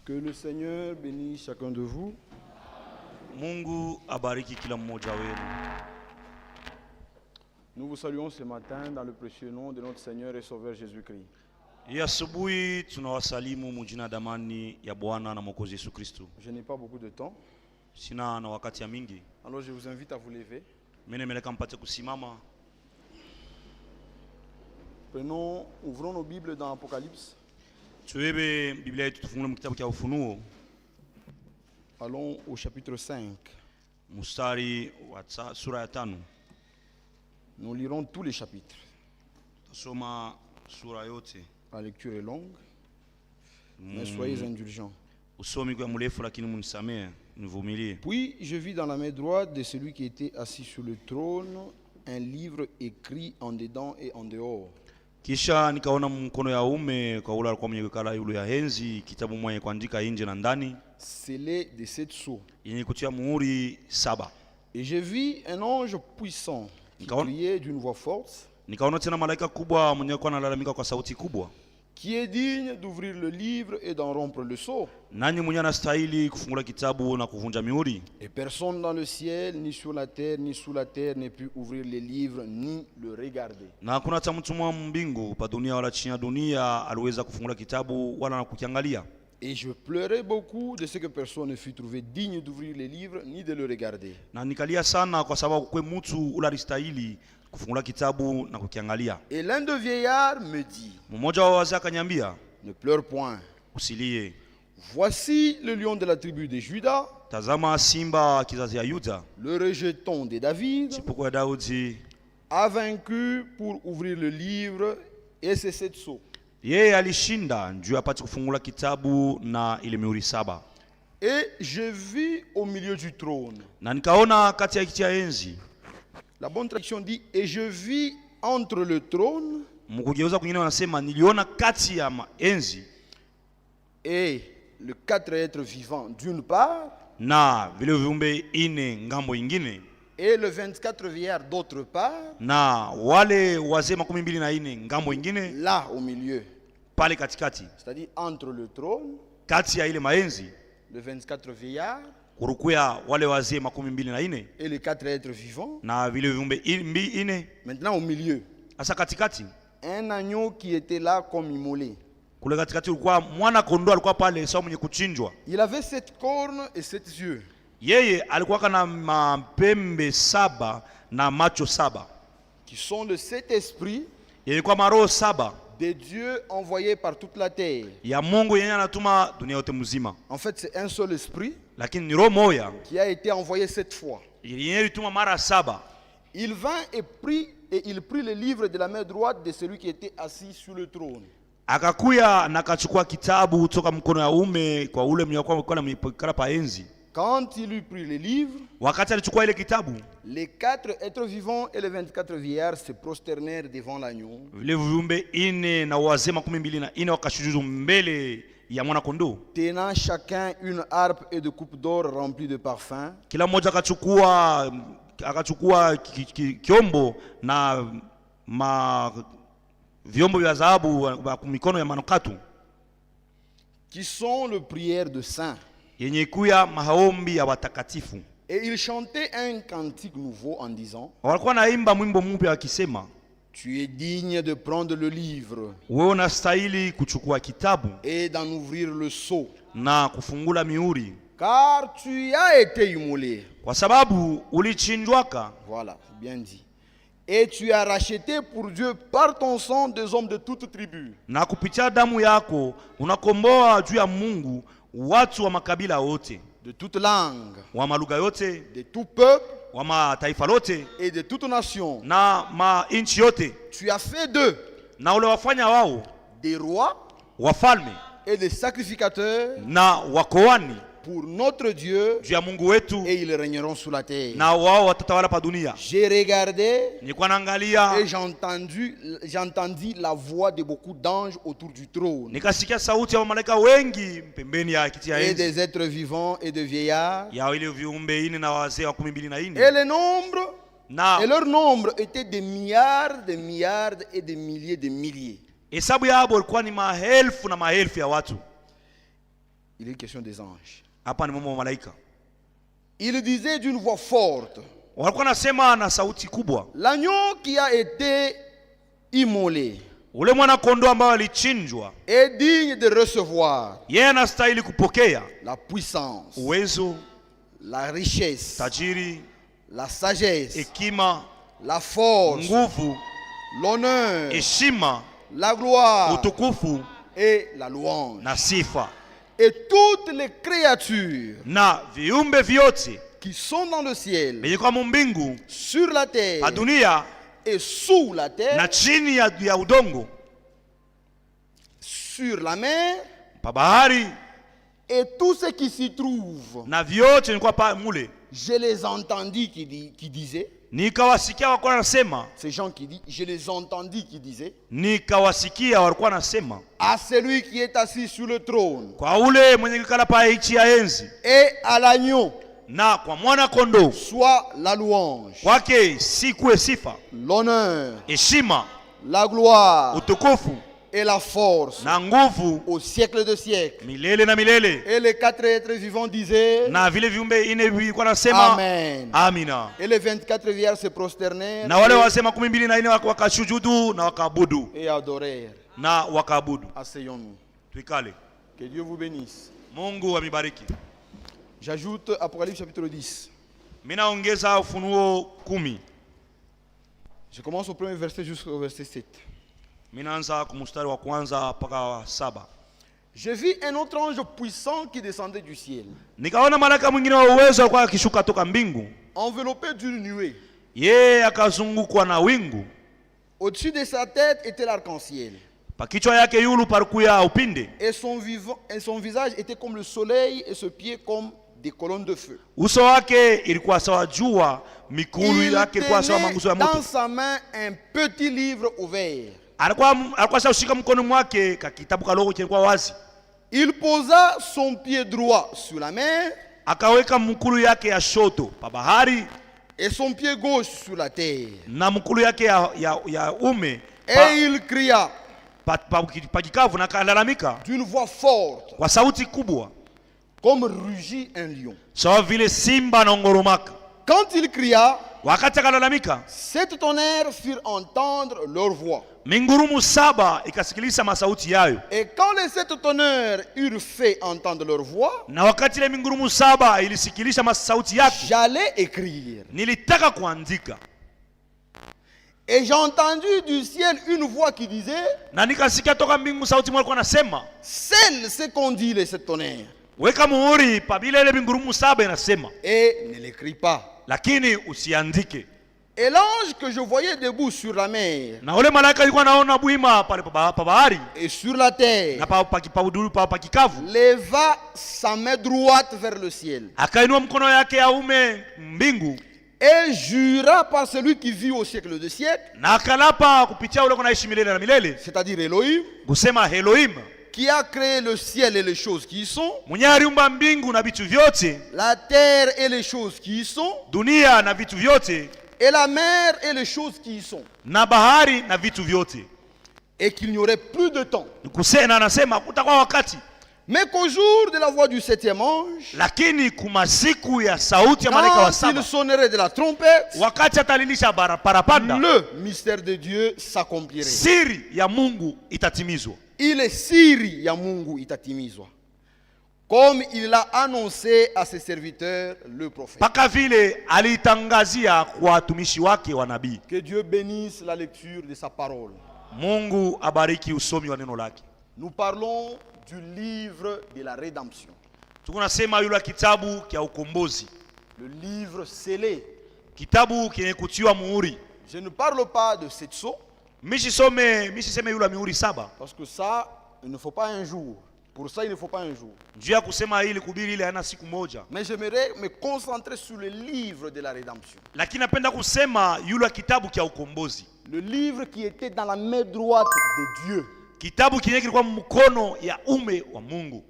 Que le Seigneur bénisse chacun de vous. Mungu abariki kila mmoja wenu. Nous vous saluons ce matin dans le précieux nom de notre Seigneur et Sauveur Jésus-Christ. Hii asubuhi tunawasalimu mujina damani ya Bwana na Mwokozi Yesu Kristo. Je n'ai pas beaucoup de temps. Sina na wakati ya mingi. Alors je vous invite à vous lever. Mimi nimeleka mpate kusimama. Ouvrons nos Bibles dans Apocalypse. Tuwebe Biblia yetu tufungue mu kitabu cha Ufunuo. Allons au chapitre 5. Mstari wa sura ya 5. Nous lirons tous les chapitres. Tasoma sura yote. La lecture est longue, mais soyez indulgents. Usomi kwa mrefu lakini munisamee, nivumilie. Puis je vis dans la main droite de celui qui était assis sur le trône un livre écrit en dedans et en dehors. Kisha nikaona mkono ya ume kwa ule alikuwa mwenye kala yule ya henzi, kitabu mwenye kuandika nje na ndani, scellé de 7 sceaux. yenye kutia muhuri 7. Et je vis un ange puissant qui criait d'une voix forte. Nikaona tena malaika kubwa mwenye alikuwa analalamika kwa sauti kubwa. Qui est digne d'ouvrir le livre et d'en rompre le sceau? Nani mwenye anastahili kufungula kitabu na kuvunja mihuri? Et personne dans le ciel, ni sur la terre, ni sous la terre ne put ouvrir le livre ni le regarder. Na hakuna hata mtu mwa mbingu pa dunia wala chini ya dunia aliweza kufungula kitabu wala na kukiangalia. Et je pleurais beaucoup de ce que personne ne fut trouvé digne d'ouvrir le livre ni de le regarder. Na nikalia sana kwa sababu kwe mtu ula alistahili kufungula kitabu na kukiangalia. Et l'un des vieillards me dit, mmoja wa wazee akaniambia, ne pleure point. Usilie. Voici le lion de la tribu de Juda, Tazama simba kizazi ya Yuda, le rejeton de David, chipuko ya Daudi, a vaincu pour ouvrir le livre et ses 7 sceaux. Yeye alishinda juu apate kufungula kitabu na ile mihuri 7. Et je vis au milieu du trône. Na nikaona kati ya kiti ya enzi. La bonne traduction dit, et je vis entre le trône. Mkugeuza kwingine wanasema niliona kati ya enzi et le 4 êtres vivants d'une part, na vile viumbe ine ngambo ingine, et le 24 vieillards d'autre part, na wale wazee 24 ngambo ingine, là au milieu, pale katikati, c'est-à-dire entre le trône, kati ya ile maenzi, le 24 vieillards, kurukuya wale wazee 24 et les 4 êtres vivants, na vile viumbe ine. Maintenant au milieu, asa katikati, un agneau qui était là comme immolé. Kule katikati ulikuwa mwana kondoo alikuwa pale sawa mwenye kuchinjwa. Il avait 7 cornes et 7 yeux. Yeye alikuwa kana mapembe 7 na macho 7. Qui sont le 7 esprits. Yalikuwa maroho 7 de Dieu envoyés par toute la terre. Ya Mungu yenye anatuma dunia yote mzima. En fait, c'est un seul esprit. Lakini ni roho moja qui a été envoyé 7 fois. Yenye ilituma mara 7. Il vint et il prit le livre de la main droite de celui qui était assis sur le trône. Akakuya na akachukua kitabu kutoka mkono ya ume kwa ule mwenye alikuwa amekala pa enzi. Quand il eut pris le livre, wakati alichukua ile kitabu, les 4 êtres vivants et les 24 vieillards se prosternèrent devant l'agneau. Vile viumbe ine na wazee 24 wakashujudu mbele ya mwana kondoo. Tenant chacun une harpe et de coupes d'or remplies de parfums. Kila mmoja akachukua kiombo na vyombo vya dhahabu kwa mikono ya manukato. Qui sont le prière de saints. Yenye kuya maombi ya watakatifu. Et il chantait un cantique nouveau en disant, walikuwa naimba mwimbo mpya akisema, tu es digne de prendre le livre. Wewe unastahili kuchukua kitabu. Et d'en ouvrir le sceau. Na kufungula mihuri. Car tu as été immolé. Kwa sababu ulichinjwaka. Voilà, c'est bien dit. Et tu as racheté pour Dieu par ton sang des hommes de toute tribu. Na kupitia damu yako unakomboa juu ya Mungu watu wa makabila yote. De toute langue. Wa malugha yote. De tout peuple. Wa mataifa yote. Et de toute nation. Na inchi yote. Tu as fait d'eux. Na ule wafanya wao. Des rois. Wafalme. Et des sacrificateurs. Na wakoani. Pour notre Dieu. Juu ya Mungu wetu. Et ils régneront sur la terre. Na wao watatawala pa dunia. J'ai regardé. Nilikuwa naangalia. Et j'entendis la voix de beaucoup d'anges autour du trône. Nikasikia sauti ya malaika wengi pembeni ya kiti ya enzi. Et des êtres vivants et de vieillards. Ya ile viumbe ine na wazee 24. Et le nombre. Et leur nombre était des milliards et des milliers. Hesabu yao ilikuwa ni maelfu na maelfu ya watu. Il est question des anges. Hapa ni mambo ya malaika. Il disait d'une voix forte, Walikuwa nasema na sauti kubwa, l'agneau qui a été immolé ule mwana kondoo ambao alichinjwa est digne de recevoir yeye anastahili kupokea la puissance, uwezo, la richesse, tajiri, la sagesse, hekima, la force, nguvu, l'honneur, heshima, la gloire utukufu et la louange. na sifa. Et toutes les créatures Na viumbe vyote qui sont dans le ciel, venye kwa mbingu, sur la terre pa dunia et sous la na terre, chini ya udongo, sur la mer pa bahari et tout ce qui s'y trouve, na vyote nilikuwa pa mule, je les entendis qui disaient, nikawasikia walikuwa nasema, ces gens qui disent, je les entendis qui disaient, nikawasikia walikuwa nasema à celui qui est assis sur le trône kwa ule mwenye kukala pa ichi ya enzi et à l'agneau, na kwa mwana kondoo, soit la louange, kwake sikue sifa, l'honneur, heshima, la gloire utukufu et la force na nguvu au siècle de siècles. milele na milele. Et les 4 êtres vivants disaient, Na vile viumbe ine vilikuwa nasema Amen. amina, Et les 24 vierges se prosternèrent na wale wasema 12 wakashujudu na wakaabudu et adorèrent. na wakaabudu. Asseyons-nous. Tuikale. Que Dieu vous bénisse. Mungu amibariki. J'ajoute Apocalypse chapitre 10. Mina ongeza Ufunuo 10. Je commence au premier verset jusqu'au verset 7. Minaanza kumustari wa kwanza mpaka wa 7. Je vis un autre ange puissant qui descendait du ciel, Nikaona malaika mwingine wa uwezo alikuwa akishuka toka mbingu, enveloppé d'une nuée. yeye akazungukwa na wingu, Au-dessus de sa tête était l'arc-en-ciel. pa kichwa yake yulu parikuya upinde, Et son visage était comme le soleil et ses pieds comme des colonnes de feu. uso wake ilikuwa sawa jua, mikulu Il yake ilikuwa sawa manguzo ya tenait dans moto. sa main un petit livre ouvert. Alikuwa shika mkono mwake ka kitabu kadogo kilikuwa wazi. Il posa son pied droit sur la mer Akaweka mkulu yake ya shoto pa bahari et son pied gauche sur la terre. na mkulu yake ya ume Et il cria pa kikavu, na kalalamika d'une voix forte, kwa sauti kubwa comme rugit un lion. sawa vile simba anaongoromaka. Quand il cria, Wakati akalalamika, 7 tonnerres firent entendre leur voix. mingurumu 7 ikasikiliza masauti yayo, Et quand les 7 tonnerres eurent fait entendre leur voix, na wakati ile mingurumu 7 ilisikilisha masauti yake, j'allais écrire. nilitaka kuandika, Et j'ai entendu du ciel une voix qui disait, na nikasikia toka mbingu sauti moja ilikuwa nasema, scelle ce qu'ont dit les 7 tonnerres weka muhuri pa bila ile mingurumu 7 inasema, et ne l'écris pas. lakini usiandike. Et l'ange que je voyais debout sur la mer Na ule malaika alikuwa naona bwima pale pa bahari et sur la terre na pa kikavu, leva sa main droite vers le ciel akainua mkono yake ya ume mbingu, et jura par celui qui vit au siècle de siècle, na akalapa kupitia ule kunaishi milele na milele, c'est-à-dire Elohim, kusema Elohim, qui a créé le ciel et les choses qui y sont, mwenye aliumba mbingu na vitu vyote, la terre et les choses qui y sont, dunia na vitu vyote, et la mer et les choses qui y sont, na bahari na vitu vyote. et qu'il n'y aurait plus de temps, Kusena anasema kutakuwa wakati, mais qu'au jour de la voix du 7e ange, lakini kuma siku ya sauti ya malaika wa quand il 7, sonnerait de la trompette, wakati atalilisha parapanda, le mystère de Dieu s'accomplirait. siri ya Mungu itatimizwa. Ile siri ya Mungu itatimizwa, comme il l'a annoncé à ses serviteurs le prophète. Paka vile alitangazia kwa watumishi wake wa nabii. Que Dieu bénisse la lecture de sa parole. Mungu abariki usomi wa neno lake. Nous parlons du livre de la rédemption, Tukunasema yule kitabu kia ukombozi, le livre scellé. kitabu kenye kutiwa muhuri. Je ne parle pas de cette sceau, Mishiseme yule mihuri 7, parce que ça, il ne faut pas un jour. Pour ça, il ne faut pas un jour. njia kusema ili kubiri ile hana siku moja, Mais j'aimerais me concentrer sur le livre de la rédemption. lakini napenda kusema yule kitabu kia ukombozi, Le livre qui était dans la main droite de Dieu. kitabu kenye kilikuwa mkono ya ume wa Mungu,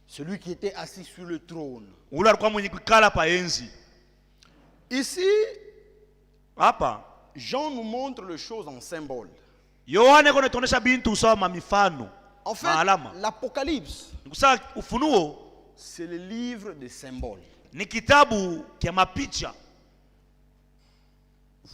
Celui qui était assis sur le trône. ule alikuwa mwenye kukala pa enzi. Ici, Hapa Jean nous montre les choses en symbole. Yohane konatuonesha bintu sawa mamifano. En fait, maalama. l'Apocalypse, Nikusa Ufunuo c'est le livre des symboles. ni kitabu kia mapicha.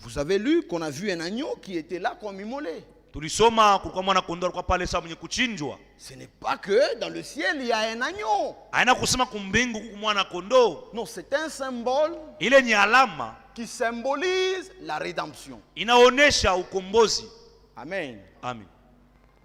Vous avez lu qu'on a vu un agneau qui était là comme immolé. Tulisoma kulikuwa mwana kondoo alikuwa pale sawa mwenye kuchinjwa. Ce n'est pas que dans le ciel il y a un agneau. Haina kusema kumbingu kuku mwana kondoo. Non, c'est un symbole Ile ni alama qui symbolise la rédemption. inaonesha ukombozi. Amen. Amen.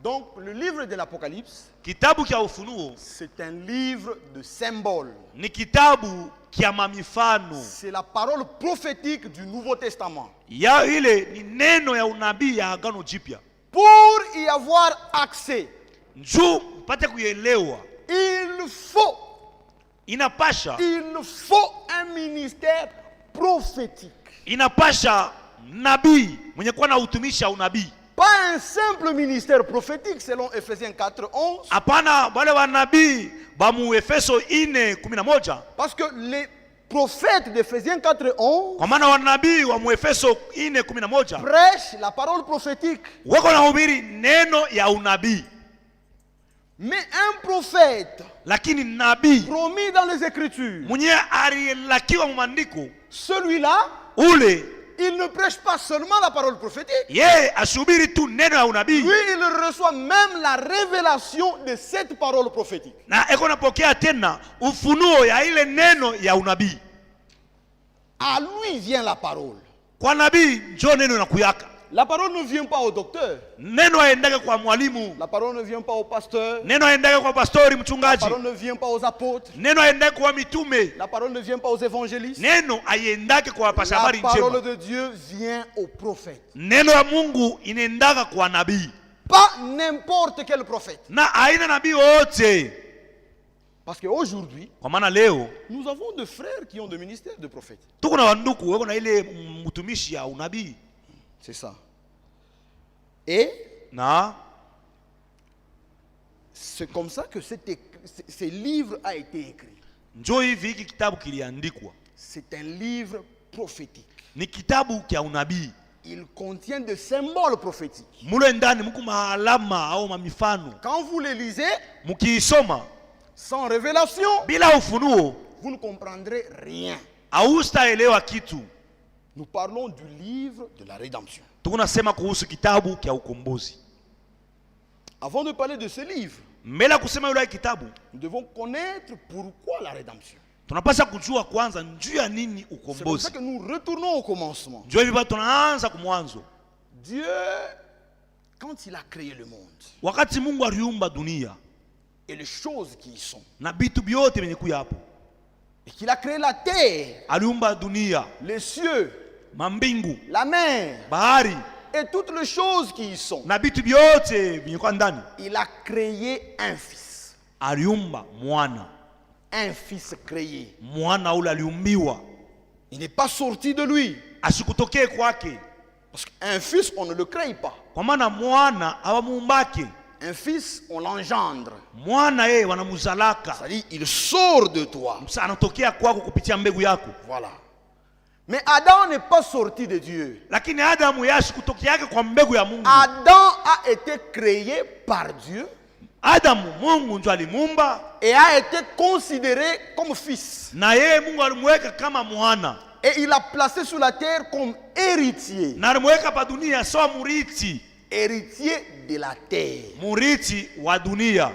Donc le livre de l'Apocalypse, Kitabu kia Ufunuo c'est un livre de symboles. ni kitabu kia mamifano. C'est la parole prophétique du Nouveau Testament. Ya ile ni neno ya unabii ya Agano Jipya. Pour y avoir accès, Njoo mpate kuelewa, il faut un ministère prophétique. Inapasha nabii mwenye kuwa na utumisha unabii. Pas un simple ministère prophétique selon Ephésiens 4:11. Hapana wale wa nabii ba mu Efeso 4:11. Parce que les prophètes d'Ephésiens 4:11 Kwa maana wanabii wa mu Efeso 4:11 prêchent la parole prophétique. wako nahubiri neno ya unabii. Mais un prophète Lakini nabii promis dans les Écritures, mwenye alilakiwa mu maandiko, celui-là, ule il ne prêche pas seulement la parole prophétique. yeye asubiri tu neno ya unabii, Lui, il reçoit même la révélation de cette parole prophétique. na eko napokea tena ufunuo ya ile neno ya unabii. À lui vient la parole. Kwa nabii njoo neno nakuyaka. La parole ne vient pas au docteur. Neno aendake kwa mwalimu. La parole ne vient pas au pasteur. Neno aendake kwa pastori La mchungaji. parole ne vient pas aux apôtres. Neno aendake kwa mitume. La parole ne vient pas aux évangélistes. Neno aiendake kwa wapasha La habari parole njema. de Dieu vient aux prophètes. Neno ya Mungu inaendaka kwa nabii. Pas n'importe quel prophète. Na haina nabii wote. Parce qu'aujourd'hui, Kwa maana leo nous avons des frères qui ont des ministères de prophètes. tuko na wanduku wako na ile mtumishi ya unabii. C'est ça. Et Na c'est comme ça que ce livre a été écrit. njoo hivi hiki kitabu kiliandikwa. C'est un livre prophétique. Ni kitabu kia unabii. Il contient des symboles prophétiques. Mule ndani mko maalama au mamifano. Quand vous les lisez, Mkiisoma sans révélation, bila ufunuo vous ne comprendrez rien. haustaelewa kitu. Nous parlons du livre de la rédemption. Tunasema kuhusu kitabu kia ukombozi. Avant de parler de ce livre, Mbele kusema yule kitabu, nous devons connaître pourquoi la rédemption. tunapaswa kujua kwanza njuu ya nini C'est pour ça ukombozi. que nous retournons au commencement. Njoo hivi tunaanza kumwanzo. Dieu, quand il a créé le monde Wakati Mungu aliumba dunia et les choses qui y sont, na vitu vyote vyenye kuya hapo. et qu'il a créé la terre, Aliumba dunia, les cieux, mambingu, la mer bahari et toutes les choses qui y sont, na vitu vyote vyenye kwa ndani. il a créé un fils. Aliumba mwana. Un fils créé. Mwana ule aliumbiwa. Il n'est pas sorti de lui. Asikutokee kwake. Parce qu'un fils, on ne le crée pas. Kwa maana mwana hawamuumbake. Un fils, on l'engendre. Mwana yeye wanamuzalaka. C'est-à-dire, il sort de toi. Anatokea kwako kupitia mbegu yako. Voilà. Mais Adam n'est pas sorti de Dieu. Lakini Adamu yashi kutokea yake kwa mbegu ya Mungu. Adam a été créé par Dieu. Adamu Mungu ndio alimuumba. Et a été considéré comme fils. Na yeye Mungu alimweka kama mwana. Et il a placé sur la terre comme héritier. Na alimweka pa dunia sawa murithi. Héritier de la terre. Murithi wa dunia.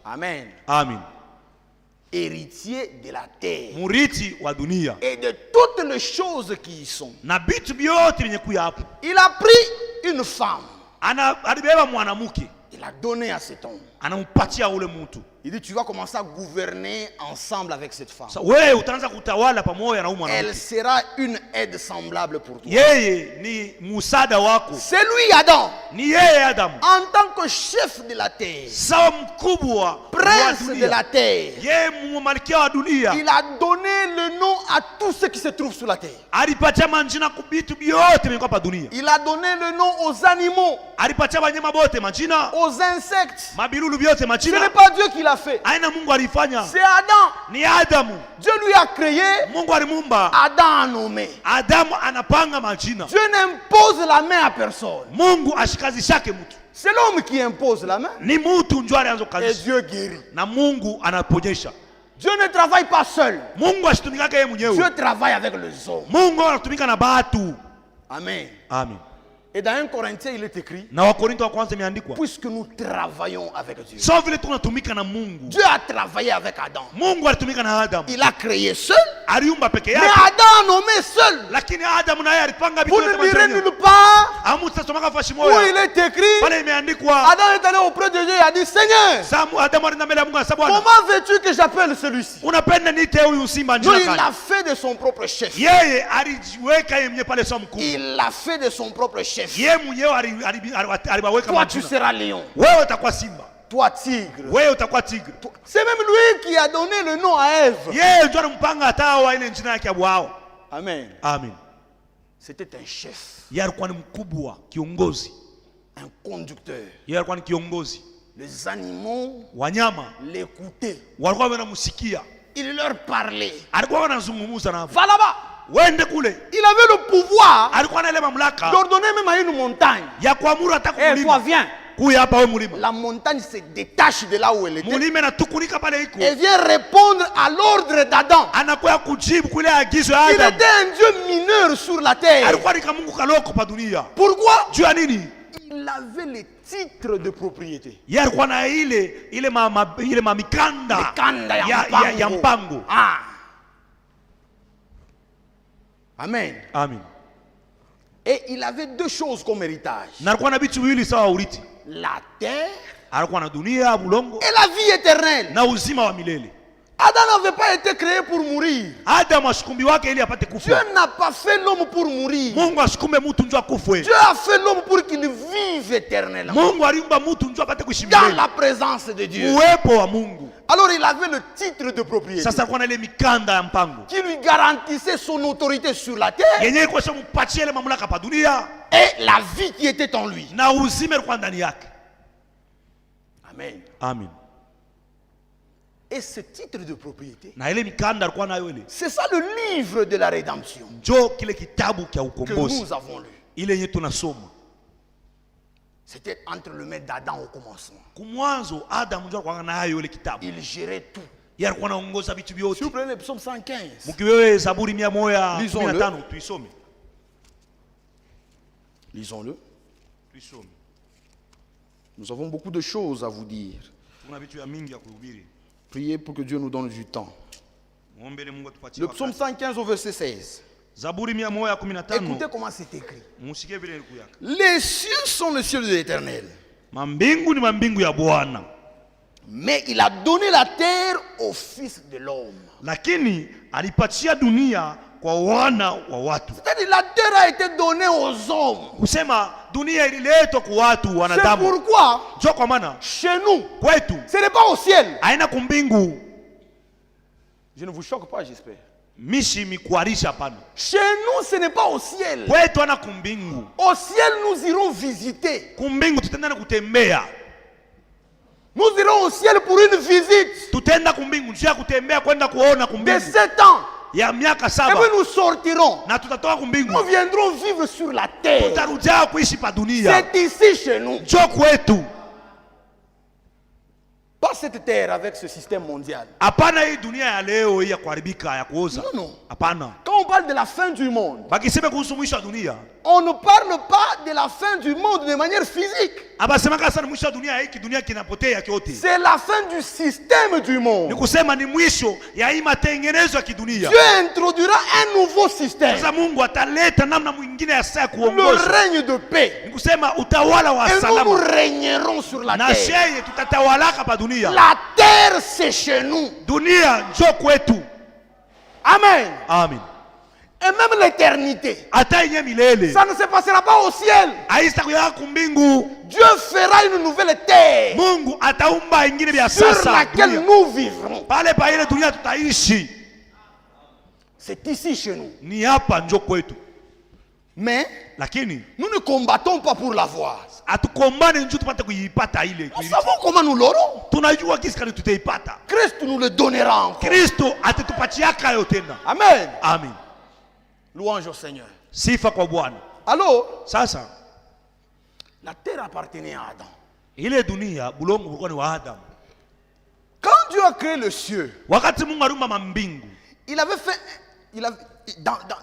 Amen. Amen. Héritier de la terre. Murithi wa dunia. Et de toutes les choses qui y sont. Na vitu vyote vyenye kuya hapo. Il a pris une femme. Alibeba mwanamke. Il a donné à cet homme. Anampatia ule mtu. Il dit, tu vas commencer à gouverner ensemble avec cette femme. Wewe utaanza kutawala pamoja na huyu mwanamke. Elle sera une aide semblable pour toi. Yeye ni musada wako. C'est lui, Adam. Ni yeye Adamu. En tant que chef de la terre, Sawa mkubwa prince wa de la dunia. terre, Yeye malkia wa dunia. il a donné le nom à tout ce qui se trouve sur la terre. Alipatia majina kwa vitu vyote vyenye hapa dunia. Il a donné le nom aux animaux, Alipatia wanyama wote majina. aux insectes. Mabilulu vyote Ce majina. n'est pas Dieu qui l'a fait. Aina Mungu alifanya. C'est Adam. Ni Adamu. Dieu lui a créé. Mungu alimuumba. Adam a nommé. Adamu anapanga majina. Dieu n'impose la main à personne. Mungu ashikazishake mtu. C'est l'homme qui impose la main. Ni mutu ndio alianza Et kazi. Dieu guérit. Na Mungu anaponyesha. Dieu ne travaille pas seul. Mungu asitumikake yeye mwenyewe. Dieu travaille avec les hommes. Mungu anatumika na batu. Amen. Amen. Et dans 1 Corinthiens, il est écrit, Na Wakorinto wa kwanza imeandikwa. puisque nous travaillons avec Dieu. Sawa vile tunatumika na Mungu. Dieu a travaillé avec Adam. Mungu alitumika na Adam. Il a créé seul. Aliumba peke Mais yake. Adam a nommé seul. Lakini Adam naye alipanga vitu Vous ne direz nulle part Amutasomaka fashi où moja. il est écrit. Pale imeandikwa. Adam est allé auprès de Dieu et a dit, Seigneur, Adam alienda mbele ya Mungu akasema Bwana, comment veux-tu que j'appelle celui-ci? unapenda niite huyu simba Non, njia il kali? l'a fait de son propre chef. Yeye alijiweka yeye mwenyewe pale sio mkuu. Il l'a fait de son propre chef. Yeye mwenyewe aliwaweka Toi, tu majina. seras lion. Wewe utakuwa simba. Toi, tigre. Wewe utakuwa tigre. C'est même lui qui a donné le nom à Ève. Yeye ndio anampanga atawa ile jina yake Abwao. Amen. Amen. C'était un chef, Yeye alikuwa ni mkubwa, kiongozi. un conducteur. Yeye alikuwa ni kiongozi. Les animaux Wanyama l'écoutaient. walikuwa wanamsikia. Il leur parlait. Alikuwa anazungumza nao. Va là-bas. Wende kule. Il avait le pouvoir Alikuwa na ile mamlaka d'ordonner même à une montagne. ya kuamuru hata Eh, toi, kumlima. viens. Kuya hapa wewe mulima. La montagne se détache de là où elle était Mulima na tukunika pale iko. et vient répondre à l'ordre d'Adam. Anakuwa kujibu kule agizo ya Il Adam. était un Dieu mineur sur la terre. Alikuwa ni kama Mungu kaloko pa dunia. Pourquoi? Juu ya nini? Il avait les titres de propriété. Yeye alikuwa na ile mamikanda Mikanda ya mpango. Ah. Amen. Amen. Et il avait deux choses comme héritage. Na alikuwa na vitu viwili sawa urithi. La terre Alikuwa na dunia, bulongo et la vie éternelle. na uzima wa milele. Adam n'avait pas été créé pour mourir. Adam ashukumbi wake ili apate Dieu kufa. n'a pas fait l'homme pour mourir. Mungu ashukume mtu njoo akufwe. Dieu a fait l'homme pour qu'il vive éternellement Mungu aliumba mtu njoo apate kuishi dans milele. la présence de Dieu. Uwepo wa Mungu. Alors il avait le titre de propriété Sasa alikuwa na ile mikanda ya mpango. qui lui garantissait son autorité sur la terre Yenyewe kwa sababu mpatie ile mamlaka pa dunia et la vie qui était en lui. na uzima ulikuwa ndani yake. Amen. Amen. Et ce titre de propriété, Na ile mikanda alikuwa nayo ile. c'est ça le livre de la rédemption Njoo kile kitabu cha que ukombozi. nous avons lu. Ile yenyewe tunasoma. C'était entre le maître d'Adam au commencement. Kumwanzo Adam njoo alikuwa nayo ile kitabu. Il gérait tout. Yeye alikuwa anaongoza vitu Si vous vyote. prenez le psaume 115, Mkiwewe Zaburi 115 Lisons-le. tuisome. lisons-le. Tuisome. Nous avons beaucoup de choses à vous dire. Tuna vitu ya mingi ya kuhubiri. Priez pour que Dieu nous donne du temps. Muombe Mungu atupatie Le psaume wakati. 115 au verset 16. Zaburi 115. Écoutez comment c'est écrit. Musikie vile ilikuwa. Les cieux sont le ciel de l'Éternel, Mambingu ni mambingu ya Bwana. mais il a donné la terre au Fils de l'homme. Lakini alipatia dunia kwa wana wa watu. C'est-à-dire la terre a été donnée aux hommes. Kusema dunia ililetwa kwa watu C'est wanadamu. pourquoi, Njoo kwa maana chez nous, kwetu ce n'est pas au ciel. haina kumbingu Je ne vous choque pas, j'espère. mishi mikuarisha hapana. Chez nous, ce n'est pas au ciel. Kwetu ana kumbingu. Au ciel, nous irons visiter. Kumbingu tutaenda kutembea. Nous irons au ciel pour une visite Tutaenda kumbingu njia ya kutembea kwenda kuona de kumbingu 7 ans. ya miaka Et 7 puis nous sortirons. na tutatoka kumbingu. Nous viendrons vivre sur la terre. Tutarudia kuishi pa dunia. C'est ici chez nous. Njoo kwetu. Pas cette terre avec ce système mondial. Hapana hii dunia ya leo hii ya kuharibika ya kuoza. Non, non. Hapana. Quand on parle de la fin du monde, Bakisema kuhusu mwisho wa dunia. on ne parle pas de la fin du monde de manière physique. Abasemaka sana mwisho wa dunia hiki dunia kinapotea kyote. C'est la fin du système du Ni monde. kusema ni mwisho ya hii matengenezo ya kidunia. Dieu introduira un nouveau système. Sasa Mungu ataleta namna mwingine ya saa Le kuongoza. règne de paix. Ni kusema utawala wa Et nous, nous salama. régnerons sur la Na terre. sheye tutatawalaka pa dunia. La terre, c'est chez nous. Dunia njoo kwetu. Amen. Amen. Et même l'éternité. Hata yenye milele. Ça ne se passera pas au ciel. Haista kuyaka kumbingu. Dieu fera une nouvelle terre Mungu ataumba ingine vya sur sasa. laquelle dunia. nous vivrons. Pale pa ile dunia tutaishi. C'est ici chez nous. Ni hapa njoo kwetu. Mais Lakini nous ne combattons pas pour l'avoir. hatukombane njoo tupate kuipata ile. Nous savons comment nous l'aurons. Tunajua kisi kani tutaipata. Christ nous le donnera encore. Kristo atatupatiaka yo tena. Amen. Amen. Louange au Seigneur. Sifa kwa Bwana. Alors, Sasa La terre appartenait à Adam. Ile dunia bulongo bulikuwa ni wa Adam. Quand Dieu a créé le cieux, Wakati Mungu aliumba mambingu, il avait fait,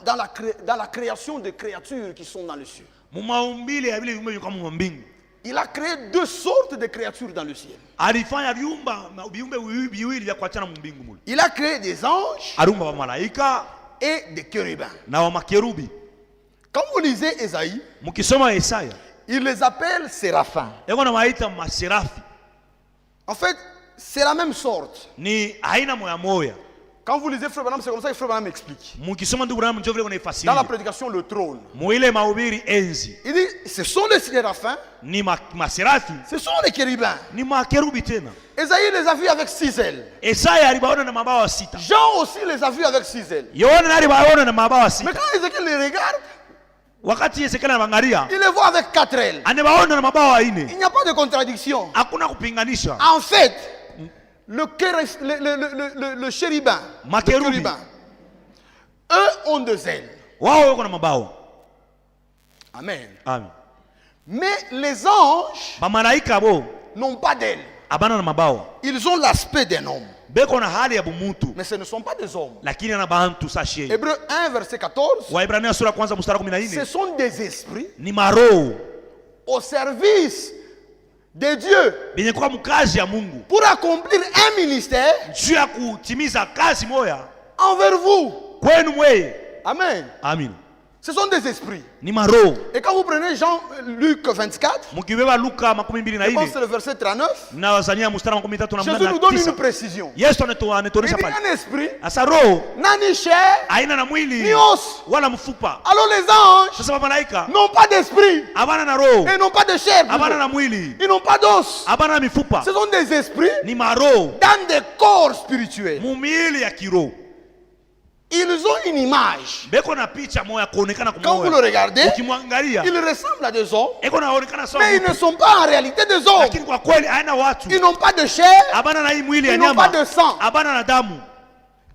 dans la création des créatures qui sont dans le ciel, mumaumbile ya vile viumbe viko mu mambingu, il a créé deux sortes de créatures dans le ciel. alifanya viumbe viwili vya kuachana mbingu mule. Il a créé des anges Aliumba wa malaika et des chérubins. na wa makerubi. Quand vous lisez Ésaïe, Mukisoma Yesaya, il les appelle séraphins. yako na waita maserafi. En fait, c'est la même sorte. Ni aina moya. Quand vous lisez Frère Branham, c'est comme ça que Frère Branham explique. Mukisoma ndugu Branham ndio vile Dans la kunaifasiri. prédication, le trône. Muile mahubiri enzi. Il dit, ce sont les séraphins, Ni maserafi, ce sont les chérubins. ni makerubi tena. Ésaïe les a vus avec 6 ailes. Yesaya alibaona na mabawa 6. Jean aussi les a vus avec 6 ailes. Yohana alibaona na mabawa 6. Mais quand Ézéchiel les regarde, Wakati Yesekela anaangalia, il les voit avec 4 ailes. anabaona na mabawa 4. Il n'y a pas de contradiction. Hakuna kupinganisha. En fait, le chérubin, Makerubi, eux ont 2 ailes. wao wako na mabawa. Amen. Amen. Mais les anges Bamalaika bo n'ont pas d'ailes. abana na mabawa. Ils ont l'aspect d'un homme. Beko na hali ya bumutu, Mais ce ne sont pas des hommes. lakini ana bantu sashe. Hébreux 1, verset 14. Waibrania sura kwanza mstari Ce 14. sont des esprits Ni maroho au service de Dieu benye kwa mkazi ya Mungu pour accomplir un ministère juu ya kutimiza kazi moya envers vous. kwenu mweye. Amen. Amin. Ce sont des esprits. Ni maroho. Et quand vous prenez Jean-Luc 24, Mukibeba Luka je 24 pense que c'est le verset 39, na wazania mstari wa 13 Jésus nous donne une précision. Yesu Il anatuonesha dit pale. un esprit Asa roho n'a ni chair haina na mwili ni os. wala mfupa. Alors les anges Sasa malaika n'ont pas d'esprit abana na roho, et n'ont pas de chair. abana plutôt. na mwili, Ils n'ont pas d'os. abana na mifupa. Ce sont des esprits Ni maroho dans des corps spirituels. mumili ya kiroho. Ils ont une image. Beko na picha moya kuonekana Quand vous le kumoya. regardez, Ukimwangalia ils ressemblent à des hommes, eko naonekana sawa mais ils mtu. ne sont pas en réalité des hommes. Lakini kwa kweli haina watu. Ils n'ont pas de chair, Abana na hii mwili ya ils n'ont pas nyama. de sang. Abana na damu.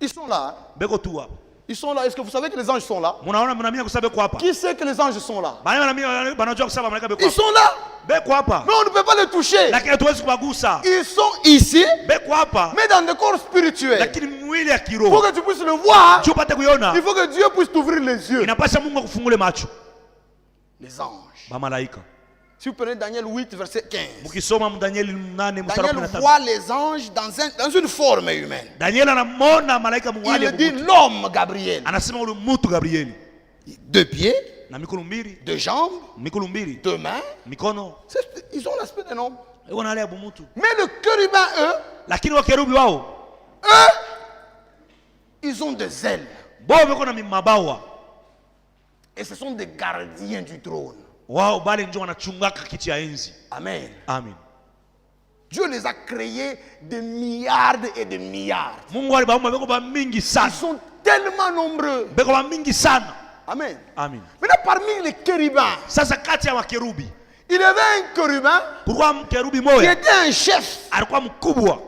Ils sont là. Beko tu hapa. Ils sont là. Est-ce que vous savez que les anges sont là? Munaona mnamia kusaba beko hapa. Qui sait que les anges sont là? Bana mnamia banajua kusaba malaika beko Ils hapa. sont là. Beko hapa. Mais on ne peut pas les toucher. Lakini hatuwezi kubagusa. Ils sont ici, Beko hapa. mais dans des corps spirituels. Lakini mwili ya Pour kiroho. que tu puisses le voir, Juu upate kuiona. il faut que Dieu puisse t'ouvrir les yeux. Inapasha Mungu akufungule macho. Les anges. Ba malaika. Si vous prenez Daniel 8, verset 15. Mukisoma Danieli 8 mstari Daniel 15. voit les anges dans une forme humaine. Danieli anamwona malaika Il mwali. dit l'homme Gabriel. Anasema ule mtu Gabrieli. 2 pieds, Na mikono mbili, 2 jambes, mikono mbili, 2 mains. mikono. Ils ont l'aspect d'un homme. Eko na hali ya bumutu. Mais le chérubin, eux, Lakini wakerubi wao, ils ont des ailes. bo beko na mabawa. Et ce sont des gardiens du trône. Wao bali ndio wanachungaka kiti ya enzi. Amen. Amen. Dieu les a créés de milliards et de milliards. Mungu alibaumba beko ba mingi Ils sana. sont tellement nombreux. Beko ba mingi sana. Amen. Amen. Maintenant, parmi les chérubins, Sasa kati ya wakerubi, il y avait un chérubin kulikuwa mkerubi qui moya était un chef. alikuwa mkubwa.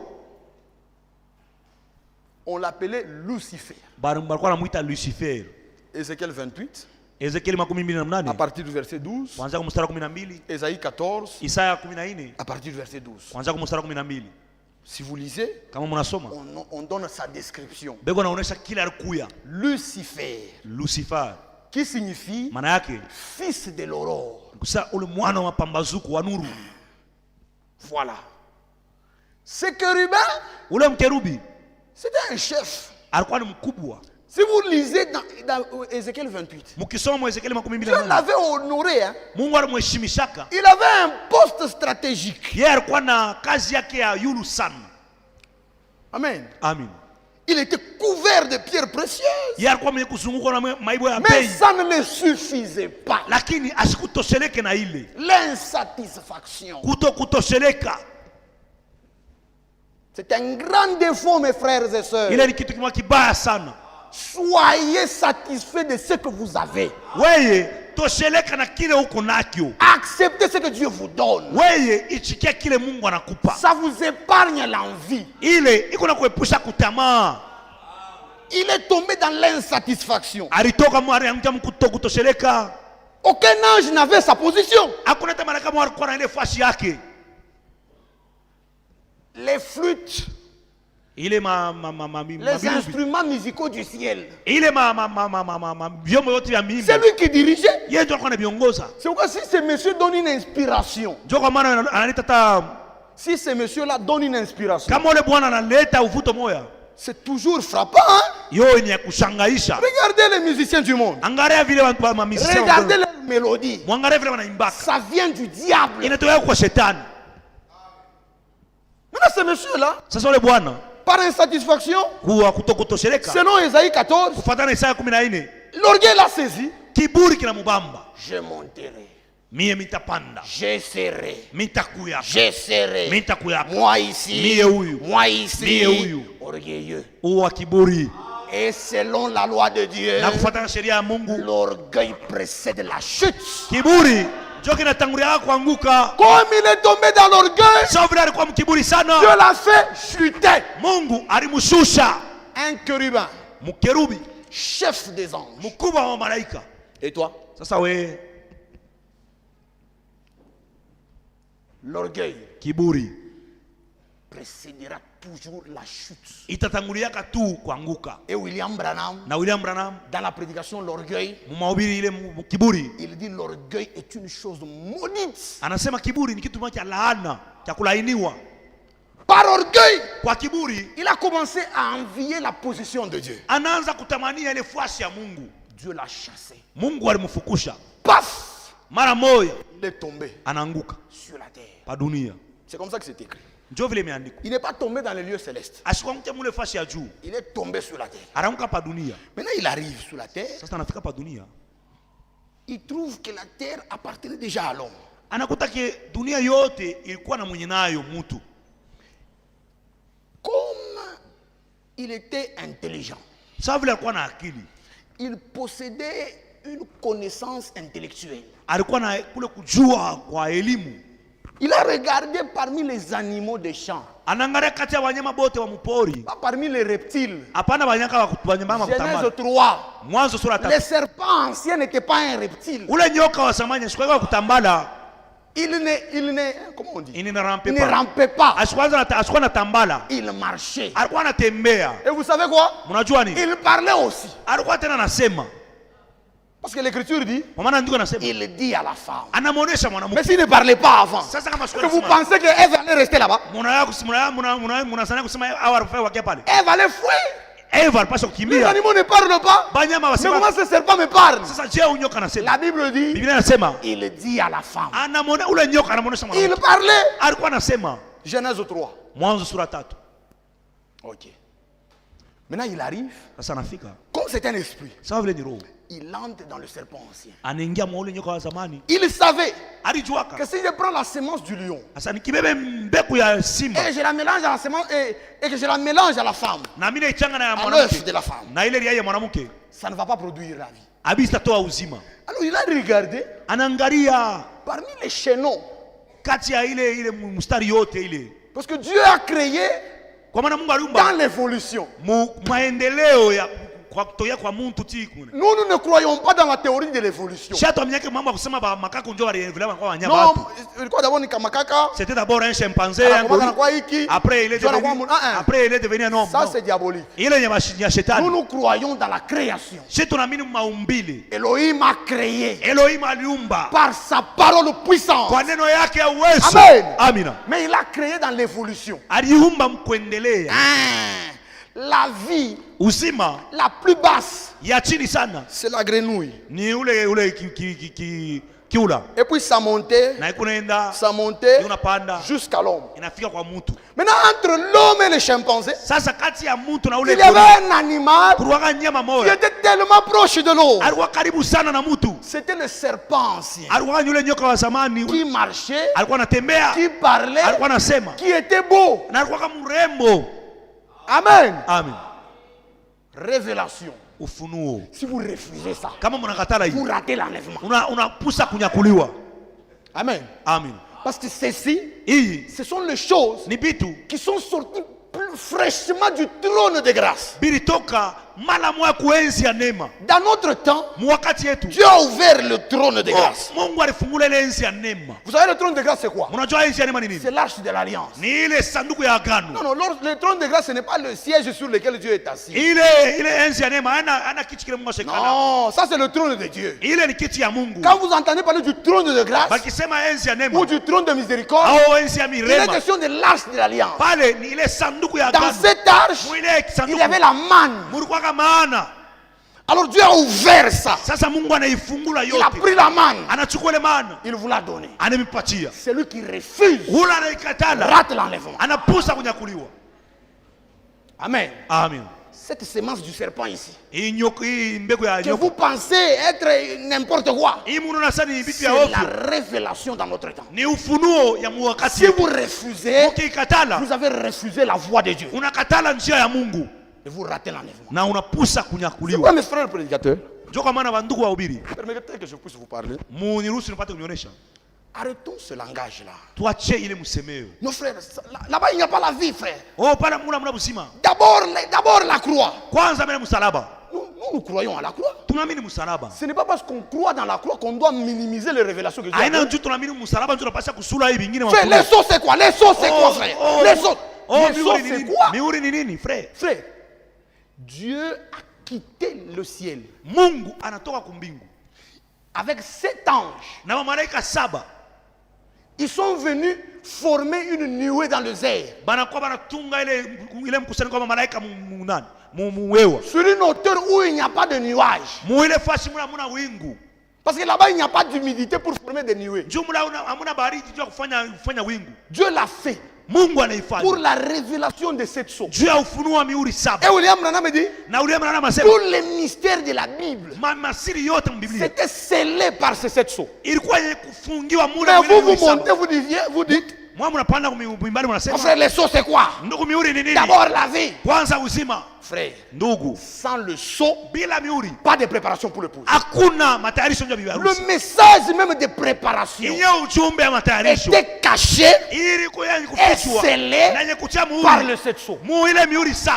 On l'appelait Lucifer. Balikuwa namuita Lucifer. Ézéchiel 28, Ezekieli à 28 partir du verset 12. kuanzia kwa mstari wa 12, Ésaïe 14, Isaya 14 à partir du verset 12. kuanzia kwa mstari wa 12. Si vous lisez, Kama mnasoma, on donne sa description. beko naonesha kila alikuya Lucifer, Lucifer. qui signifie Maana yake fils de l'aurore. kusa ule mwana wa pambazuko wa nuru. Voilà. Ce chérubin, Ule mkerubi c'était un chef. alikuwa ni mkubwa. Si vous lisez dans Ézéchiel 28, Mkisoma Ezekieli Dieu 28, l'avait honoré. Hein. Mungu alimheshimishaka. Il avait un poste stratégique. Yeye alikuwa na kazi yake ya yulu sana. Amen. Amen. Il était couvert de pierres précieuses. Yeye alikuwa mwenye kuzungukwa na maibo ya Mais bei, ça ne le suffisait pas. lakini asikutosheleke na ile. L'insatisfaction. Kutosheleka. C'est un grand défaut, mes frères et sœurs. Ile ni kitu kimoja kibaya sana. Soyez satisfaits de ce que vous avez. Weye tosheleka na kile uko nakyo. Acceptez ce que Dieu vous donne. Weye ichikia kile Mungu anakupa. Ça vous épargne l'envie. Ile iko na kuepusha kutamaa. Il est tombé dans l'insatisfaction. Alitoka mwari ya mtu kutosheleka. Aucun ange n'avait sa position. Hakuna hata malaika mmoja alikuwa na ile fasi yake. Les flûtes, Ile les instruments musicaux du ciel. ile vyombo yote vya miimbo. C'est lui qui dirigeait. Yeye ndio alikuwa anabiongoza. C'est pourquoi si ce monsieur donne une inspiration, Ndio kwa maana analeta hata si ce monsieur-là donne une inspiration, kama ule bwana analeta uvuto moya. c'est toujours frappant. Hein? Yo ni ya kushangaisha. Regardez les musiciens du monde. Angalia vile wa musiciens. Regardez les mélodies. Mwangalia vile wanaimbaka. Ça vient du diable. Inatoka kwa shetani. Maintenant, ce monsieur-là, Sasa ule bwana par insatisfaction, kwa kutokutosheleka. selon Isaïe 14, Kufuatana na Isaya 14, l'orgueil l'a saisi. kiburi kinamubamba. Je monterai, Mie mitapanda. je serai, Mitakuyaka. je serai. Mitakuyaka. Moi ici, Mie huyu. moi ici, Mie huyu. orgueilleux. Uwa kiburi. Et selon la loi de Dieu, Na kufuatana na sheria ya Mungu, l'orgueil précède la chute. kiburi ndio kinatangulia kuanguka. Comme il est tombé dans l'orgueil, Sasa vile alikuwa mkiburi sana, Dieu l'a fait chuter. Mungu alimshusha Un chérubin, mkerubi, chef des anges. mkubwa wa malaika. Et toi? Sasa we L'orgueil kiburi précédera toujours la chute. itatanguliaka tu kuanguka. Et William Branham, Na William Branham dans la prédication l'orgueil, mumahubiri ile kiburi il dit l'orgueil est une chose maudite. anasema kiburi ni kitu cha laana cha kulainiwa. Par orgueil, Kwa kiburi il a commencé à envier la position de Dieu. anaanza kutamania ile fuasi ya Mungu. Dieu l'a chassé. Mungu alimfukusha Paf! mara moja, Il est tombé anaanguka sur la terre. pa dunia. C'est comme ça que c'est écrit. Ndio vile imeandikwa, Il n'est pas tombé dans les lieux célestes. asikuanguke mule fasi ya juu, Il est tombé sur la terre. anaanguka pa dunia. Maintenant, il arrive sur la terre. Sasa anafika pa dunia, Il trouve que la terre appartenait déjà à l'homme. anakuta ke dunia yote ilikuwa na mwenye nayo mtu. Comme il était intelligent, Sasa vile alikuwa na akili, il possédait une connaissance intellectuelle. alikuwa na kule kujua kwa elimu. Il a regardé parmi les animaux des champs, Anaangalia kati ya wanyama bote wa mpori, pas parmi les reptiles. hapana wanyama Genèse kutambala. 3. Mwanzo sura Les 3, serpents anciens n'étaient pas un reptile. ule nyoka wa samani asikuwa kutambala, Comment on dit? ini na rampe Il ne pa, rampait pas. asikuwa na tambala, Il marchait. alikuwa anatembea. Et vous savez quoi? Mnajua nini? Il parlait aussi. Alikuwa tena anasema, Parce que l'écriture dit, kwa maana ndiko anasema, il dit à la femme. anamuonesha Mais mwanamke. s'il ne parlait pas avant, Sasa kama que sikuwa vous nasema, pensez qu'Ève allait rester là-bas? mnasana kusema au arufai wakia pale. Ève allait fuir. Eva alipaswa Les kukimbia. animaux ne parlent pas. Banyama Mais comment wasema. ce serpent me parle? Sasa je unyoka anasema. La Bible dit, Biblia inasema, il dit à la femme. anamwona ule nyoka anamuonesha Il mwanamke. parlait. Alikuwa anasema, Genèse 3. Mwanzo sura 3. Ok. Maintenant, il arrive. Sasa anafika. Comme c'est un esprit, Sawa vile ni roho. il entre dans le serpent ancien. Anaingia mwa ule nyoka wa zamani. Il savait Alijuaka. que si je prends la semence du lion Sasa nikibebe mbegu ya simba et je la mélange à la semence et que je la mélange à la femme, na mimi naichanga na à l'œuf mwanamke de la femme, na ile ya mwanamke, ça ne va pas produire la vie. abisi tatoa uzima. Alors il a regardé Anaangalia parmi les chaînons. kati ya ile mstari yote ile, Parce que Dieu a créé kwa maana Mungu dans aliumba l'évolution. maendeleo ya kwa kutoya kwa muntu tikune. Nous ne croyons pas dans la théorie de l'évolution. Shato amnyake mambo kusema ba makako ndio waliendelea kwa wanyama Non, watu. il croit d'abord ni kamakaka. C'était d'abord un chimpanzé, un anakuwa gorille. kwa hiki. Après il est Ndio anakuwa devenu mu- après il est devenu un homme. Ça Non. c'est diabolique. Ile ya Nous shetani. nous croyons dans la création. Sisi tunaamini maumbile. Elohim a créé Elohim aliumba par sa parole puissante. kwa neno yake ya uwezo. Amen. Amina. Mais il a créé dans l'évolution. Aliumba mkuendelea. La vie Uzima la plus basse, ya chini sana c'est la grenouille. ni ule kiula. Et puis ça montait, Na ikunaenda ça montait unapanda jusqu'à l'homme. inafika kwa mtu. Maintenant, entre l'homme et le chimpanzé, Sasa kati ya mtu na ule il y avait un animal kuruwaga nyama qui moja était tellement proche de l'eau. alikuwa karibu sana na mtu. C'était le serpent ancien Alikuwa ni yule nyoka wa zamani, qui marchait, alikuwa anatembea, qui parlait, alikuwa anasema qui était beau. na alikuwa kama mrembo. Amen. Amen. Révélation. Ufunuo. Si vous refusez ça, Kama mnakatala vous hii, ratez l'enlèvement. unapusa kunyakuliwa. Amen. Amen. Parce que ceci, Hii ce sont les choses ni vitu qui sont sorties plus fraîchement du trône de grâce. bilitoka mara moja kuenzi ya neema. Dans notre temps, Mwakati yetu Dieu a ouvert le trône de grâce. Mungu alifungula ile enzi ya neema. Vous savez, le trône de grâce, c'est quoi? Unajua enzi ya neema ni nini? C'est l'arche de l'alliance. Ni ile sanduku ya agano. Non, le trône de grâce, ce n'est pas le siège sur lequel Dieu est assis. Ile enzi ya neema ana kiti kile Mungu ashikana. Non, ça c'est le trône de Dieu. Ile ni kiti ya Mungu. Quand vous entendez parler du trône de grâce Bakisema enzi ya neema ou du trône de miséricorde, au enzi ya il est mirema, question de l'arche de l'alliance. pale ni ile sanduku ya agano. Dans cette arche, il y avait la manne. Mulikuwa kama maana. Alors Dieu a ouvert ça. Sasa Mungu anaifungula Il a yote. pris la manne. Anachukua ile maana. Il vous l'a donné. Anamipatia. Celui qui refuse Hula anaikatala. rate l'enlèvement. Anapusa kunyakuliwa. Amen. Amen. Cette sémence du serpent ici, Hii mbegu ya que nyoka. vous pensez être n'importe quoi, Hii mungu nasani vitu c'est ya la ovyo. révélation dans notre temps. Ni ufunuo ya mwakati. Si vous refusez, Ukikatala, vous avez refusé la voix de Dieu. unakatala njia ya Mungu Et vous ratez l'enlèvement. na unapusa Pourquoi kunyakuliwa. mes frères prédicateurs, Ndio kwa maana bandugu wahubiri, permettez que je puisse vous parler. muniruhusu nipate kunionyesha. Arrêtons ce langage-là. Tuache ile msemeo. Nos frères, là-bas il n'y a pas la vie, frère. Oh, pala muna busima. D'abord la croix. Kwanza mbele msalaba. Nous croyons à la croix. Tunaamini msalaba. Ce n'est pas parce qu'on croit dans la croix qu'on doit minimiser les révélations que Dieu a Aina données. njoo tunaamini msalaba ndio tunapaswa kusula hivi vingine Frère, les sauts c'est quoi? Les sauts c'est quoi, frère? Les sauts. Les sauts c'est quoi? Miuri ni nini, frère? Frère, Dieu a quitté le ciel Mungu anatoka kumbingu avec 7 anges. na malaika 7. Ils sont venus former une nuée dans le désert. Banakuwa banatunga ile mkusanyiko wa malaika munani muwewa Sur une hauteur où il n'y a pas de nuages. muile fasi muna wingu. Parce que là-bas, il n'y a pas d'humidité pour former des nuées. Jumla hamuna baridi juu ya kufanya wingu. Dieu l'a fait Mungu anaifanya pour la révélation de cette sceaux. juu ya ufunuo wa miuri 7. Et William Branham dit, Na ule mwana anasema tous les mystères de la Bible, masiri yote mbiblia c'était scellé par ces 7 sceaux. ilikuwa kufungiwa mule Mais vous, miuri vous 7. montez, vous dites, Mwa mnapanda kumimbali mon mnasema frère, les sceaux c'est quoi? ndugu miuri ni nini? D'abord la vie. Kwanza uzima. Frère, Ndugu, sans le sceau, bila miuri pas de préparation pour l'épouse. hakuna matayarisho ya bibi harusi. Le message même de préparation Yenye ujumbe ya matayarisho était caché ili kuyenye et kufichwa scellé na yenye kutia par muhuri les 7 sceaux. mu ile miuri 7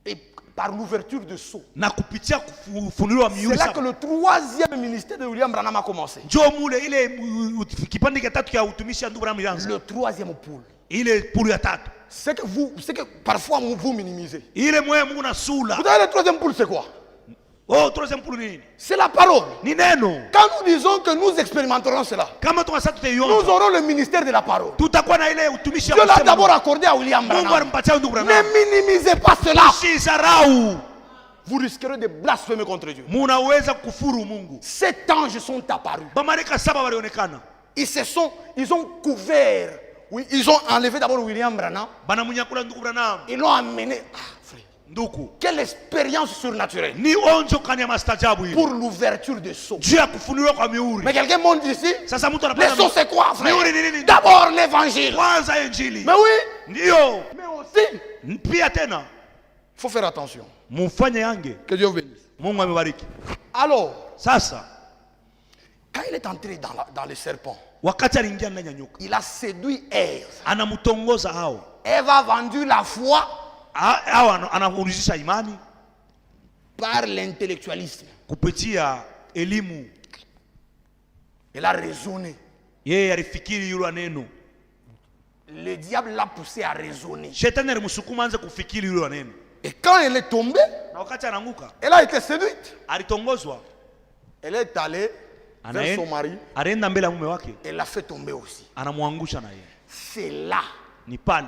Et par l'ouverture de sceaux. na kupitia kufunuliwa C'est miuri là que 7 le troisième ministère de William Branham a commencé. njoo mule ile kipande cha tatu ya utumishi ya ndugu Branham ilianza. Le troisième pôle. Ile pulu ya tatu C'est que parfois vous minimisez. ile mwe Mungu na sula. Vous savez, le troisième pôle, c'est quoi? Oh, troisième pulu ni nini? C'est la parole. Ni neno. Quand nous disons que nous expérimenterons cela, Kama tunasema nous tutaiona aurons le ministère de la parole. tutakuwa na ile utumishi Dieu l'a d'abord accordé à William Mungu Branham. alimpatia ndugu Ne Branham. minimisez pas cela. Usizarau. Vous risquerez de blasphémer contre Dieu. Munaweza kufuru Mungu. 7 anges sont apparus. Bamalaika 7 walionekana. Ils ont couvert. Oui, ils ont enlevé d'abord William Branham. Banamunyakula ndugu Branham. Ils l'ont amené. Ah, frère. Ndugu. Quelle expérience surnaturelle Ni onjo kani ya mastajabu hili. pour l'ouverture des sceaux. Juu ya kufunuliwa kwa miuri. Mais quelqu'un monte ici. Sasa mtu Les anapanda. sceaux, c'est quoi, frère? Miuri ni nini? D'abord l'évangile. Kwanza injili. Mais oui, Ndio. mais aussi, Pia tena. il faut faire attention. Mufanye yange. Que Dieu vous bénisse. Mungu amebariki. Alors, Sasa quand il est entré dans le serpent, wakati aliingia ndani ya nyoka, il a séduit Ève. anamtongoza hao. Ève a vendu la foi Hao anaurudisha imani par l'intellectualisme. kupitia elimu. Elle a raisonné. Yeye alifikiri yule neno. Le diable l'a poussé à raisonner. Shetani alimsukuma anze kufikiri yule neno. Et quand elle est tombée, Na wakati anaanguka, elle a été séduite. alitongozwa. Elle est allée vers son mari Anaenda mbele ya mume wake, et l'a fait tomber aussi. anamwangusha na yeye. C'est là Ni pale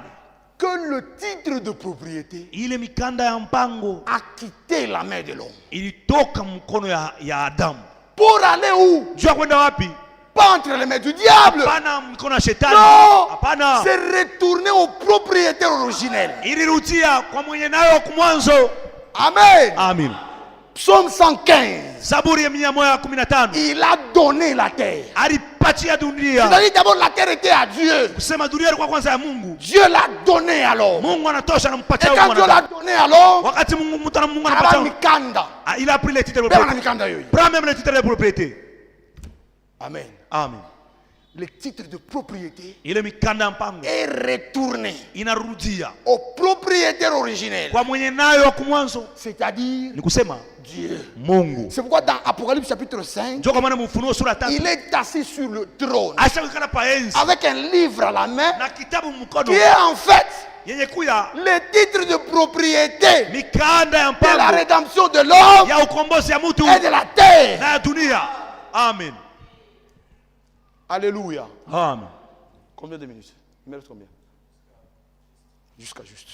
que le titre de propriété ile mikanda ya mpango a quitté la main de l'homme. ilitoka mkono ya Adamu. Pour aller où? Jua kwenda wapi? Pas entre les mains du diable. Hapana, mkono ya shetani. Non, Hapana, c'est retourner au propriétaire originel. ilirudia kwa mwenye nayo kumwanzo. Amen. Amen. Psaume 115. Zaburi ya 115. Il a donné la terre. Alipatia dunia. C'est-à-dire d'abord la terre était à Dieu. Kusema dunia ilikuwa kwanza ya Mungu. Dieu l'a donné alors. Mungu anatosha Et anampatia quand Dieu l'a donné alors, wakati Mungu Abraham anapatia. Mikanda. Il a pris le titre de Abraham propriété. Mikanda yoyo. Prends même le titre de propriété. Amen. Amen. le titre de propriété ile mikanda ya mpango est retourné inarudia au propriétaire originel, kwa mwenye nayo wa kumwanzo, c'est-à-dire ni kusema Dieu. Mungu. C'est pourquoi dans Apocalypse chapitre 5, Ndio kwa maana Ufunuo sura 3 il est assis sur le trône ashakikana pa enzi avec un livre à la main na kitabu mkono qui est en fait yenye kuya le titre de propriété mikanda ya de la mpango rédemption de l'homme ya ukombozi ya mtu et de la terre. na ya dunia. Amen. Alléluia. Amen. Combien de minutes? Il me reste combien? Jusqu'à juste.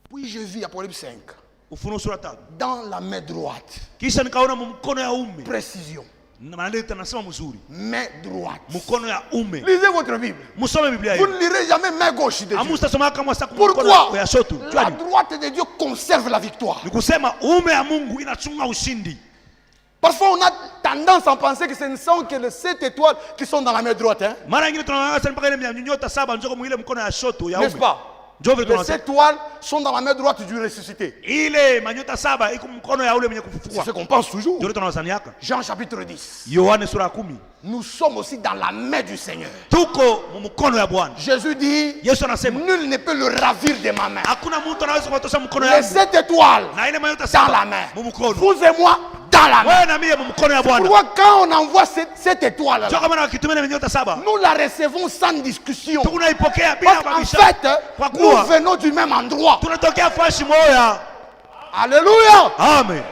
Puis je vis, Apocalypse 5, Ufunuo sura 3 dans la main droite. kisha nikaona mkono ya ume, Précision. maana nasema mzuri, Main droite. mkono ya ume. Lisez votre Bible. Musome Biblia Vous hii. ne lirez jamais main gauche de Dieu. Amustasoma kama sasa Pourquoi? mkono ya shoto. La droite de Dieu conserve la victoire. Ni kusema ume ya Mungu inachunga ushindi. Parfois, on a tendance à penser que ce ne sont que les 7 étoiles qui sont dans la main droite. Hein? Mara nyingine tunaona sana mpaka ile nyota 7 njoo mwile mkono ya shoto ya ume. N'est-ce pas? Njoo vile Les tunaona. 7 étoiles sont dans la main droite du ressuscité. Ile manyota 7 iko mkono ya ule mwenye C'est kufufua. ce qu'on pense toujours. Njoo tunawazani yaka. Jean chapitre 10. Yohane sura 10. Nous sommes aussi dans la main du Seigneur. Tuko mkono ya Bwana. Jésus dit, Yesu anasema nul ne peut le ravir de ma main. hakuna mtu anaweza kuwatosha mkono Les yangu. 7 étoiles Na ile manyota dans la 7 main. mkono. Vous et moi dans la main. Wewe na mimi mkono ya Bwana. Pourquoi quand on envoie cette étoile Njoo là, kama wakitumia manyota 7. nous la recevons sans discussion. Tunaipokea bila Parce qu'en mabisha. fait, Kwa nous kuwa venons du même endroit. tunatokea fashi moja. Alléluia. Amen.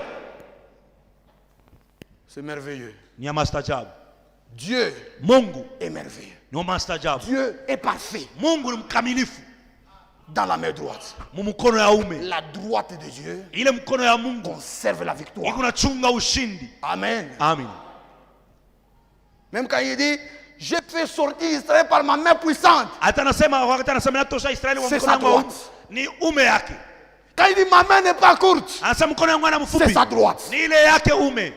C'est merveilleux. Ni ya mastajabu. Dieu Mungu est merveilleux. ni wa mastajabu. Dieu est parfait Mungu ni mkamilifu dans la main droite. mkono ya ume. La droite de Dieu Ile mkono ya Mungu conserve la victoire. iko nachunga ushindi. Amen. Amen. Même quand il dit, j'ai fait sortir Israël par ma main puissante. Hata anasema wakati anasema natosha Israeli kwa C'est mkono sa wangu wa ume. droite. Ni ume yake. Quand il dit, ma main n'est pas courte, Anasema mkono wangu ana c'est mfupi. sa droite. Ni ile yake ume.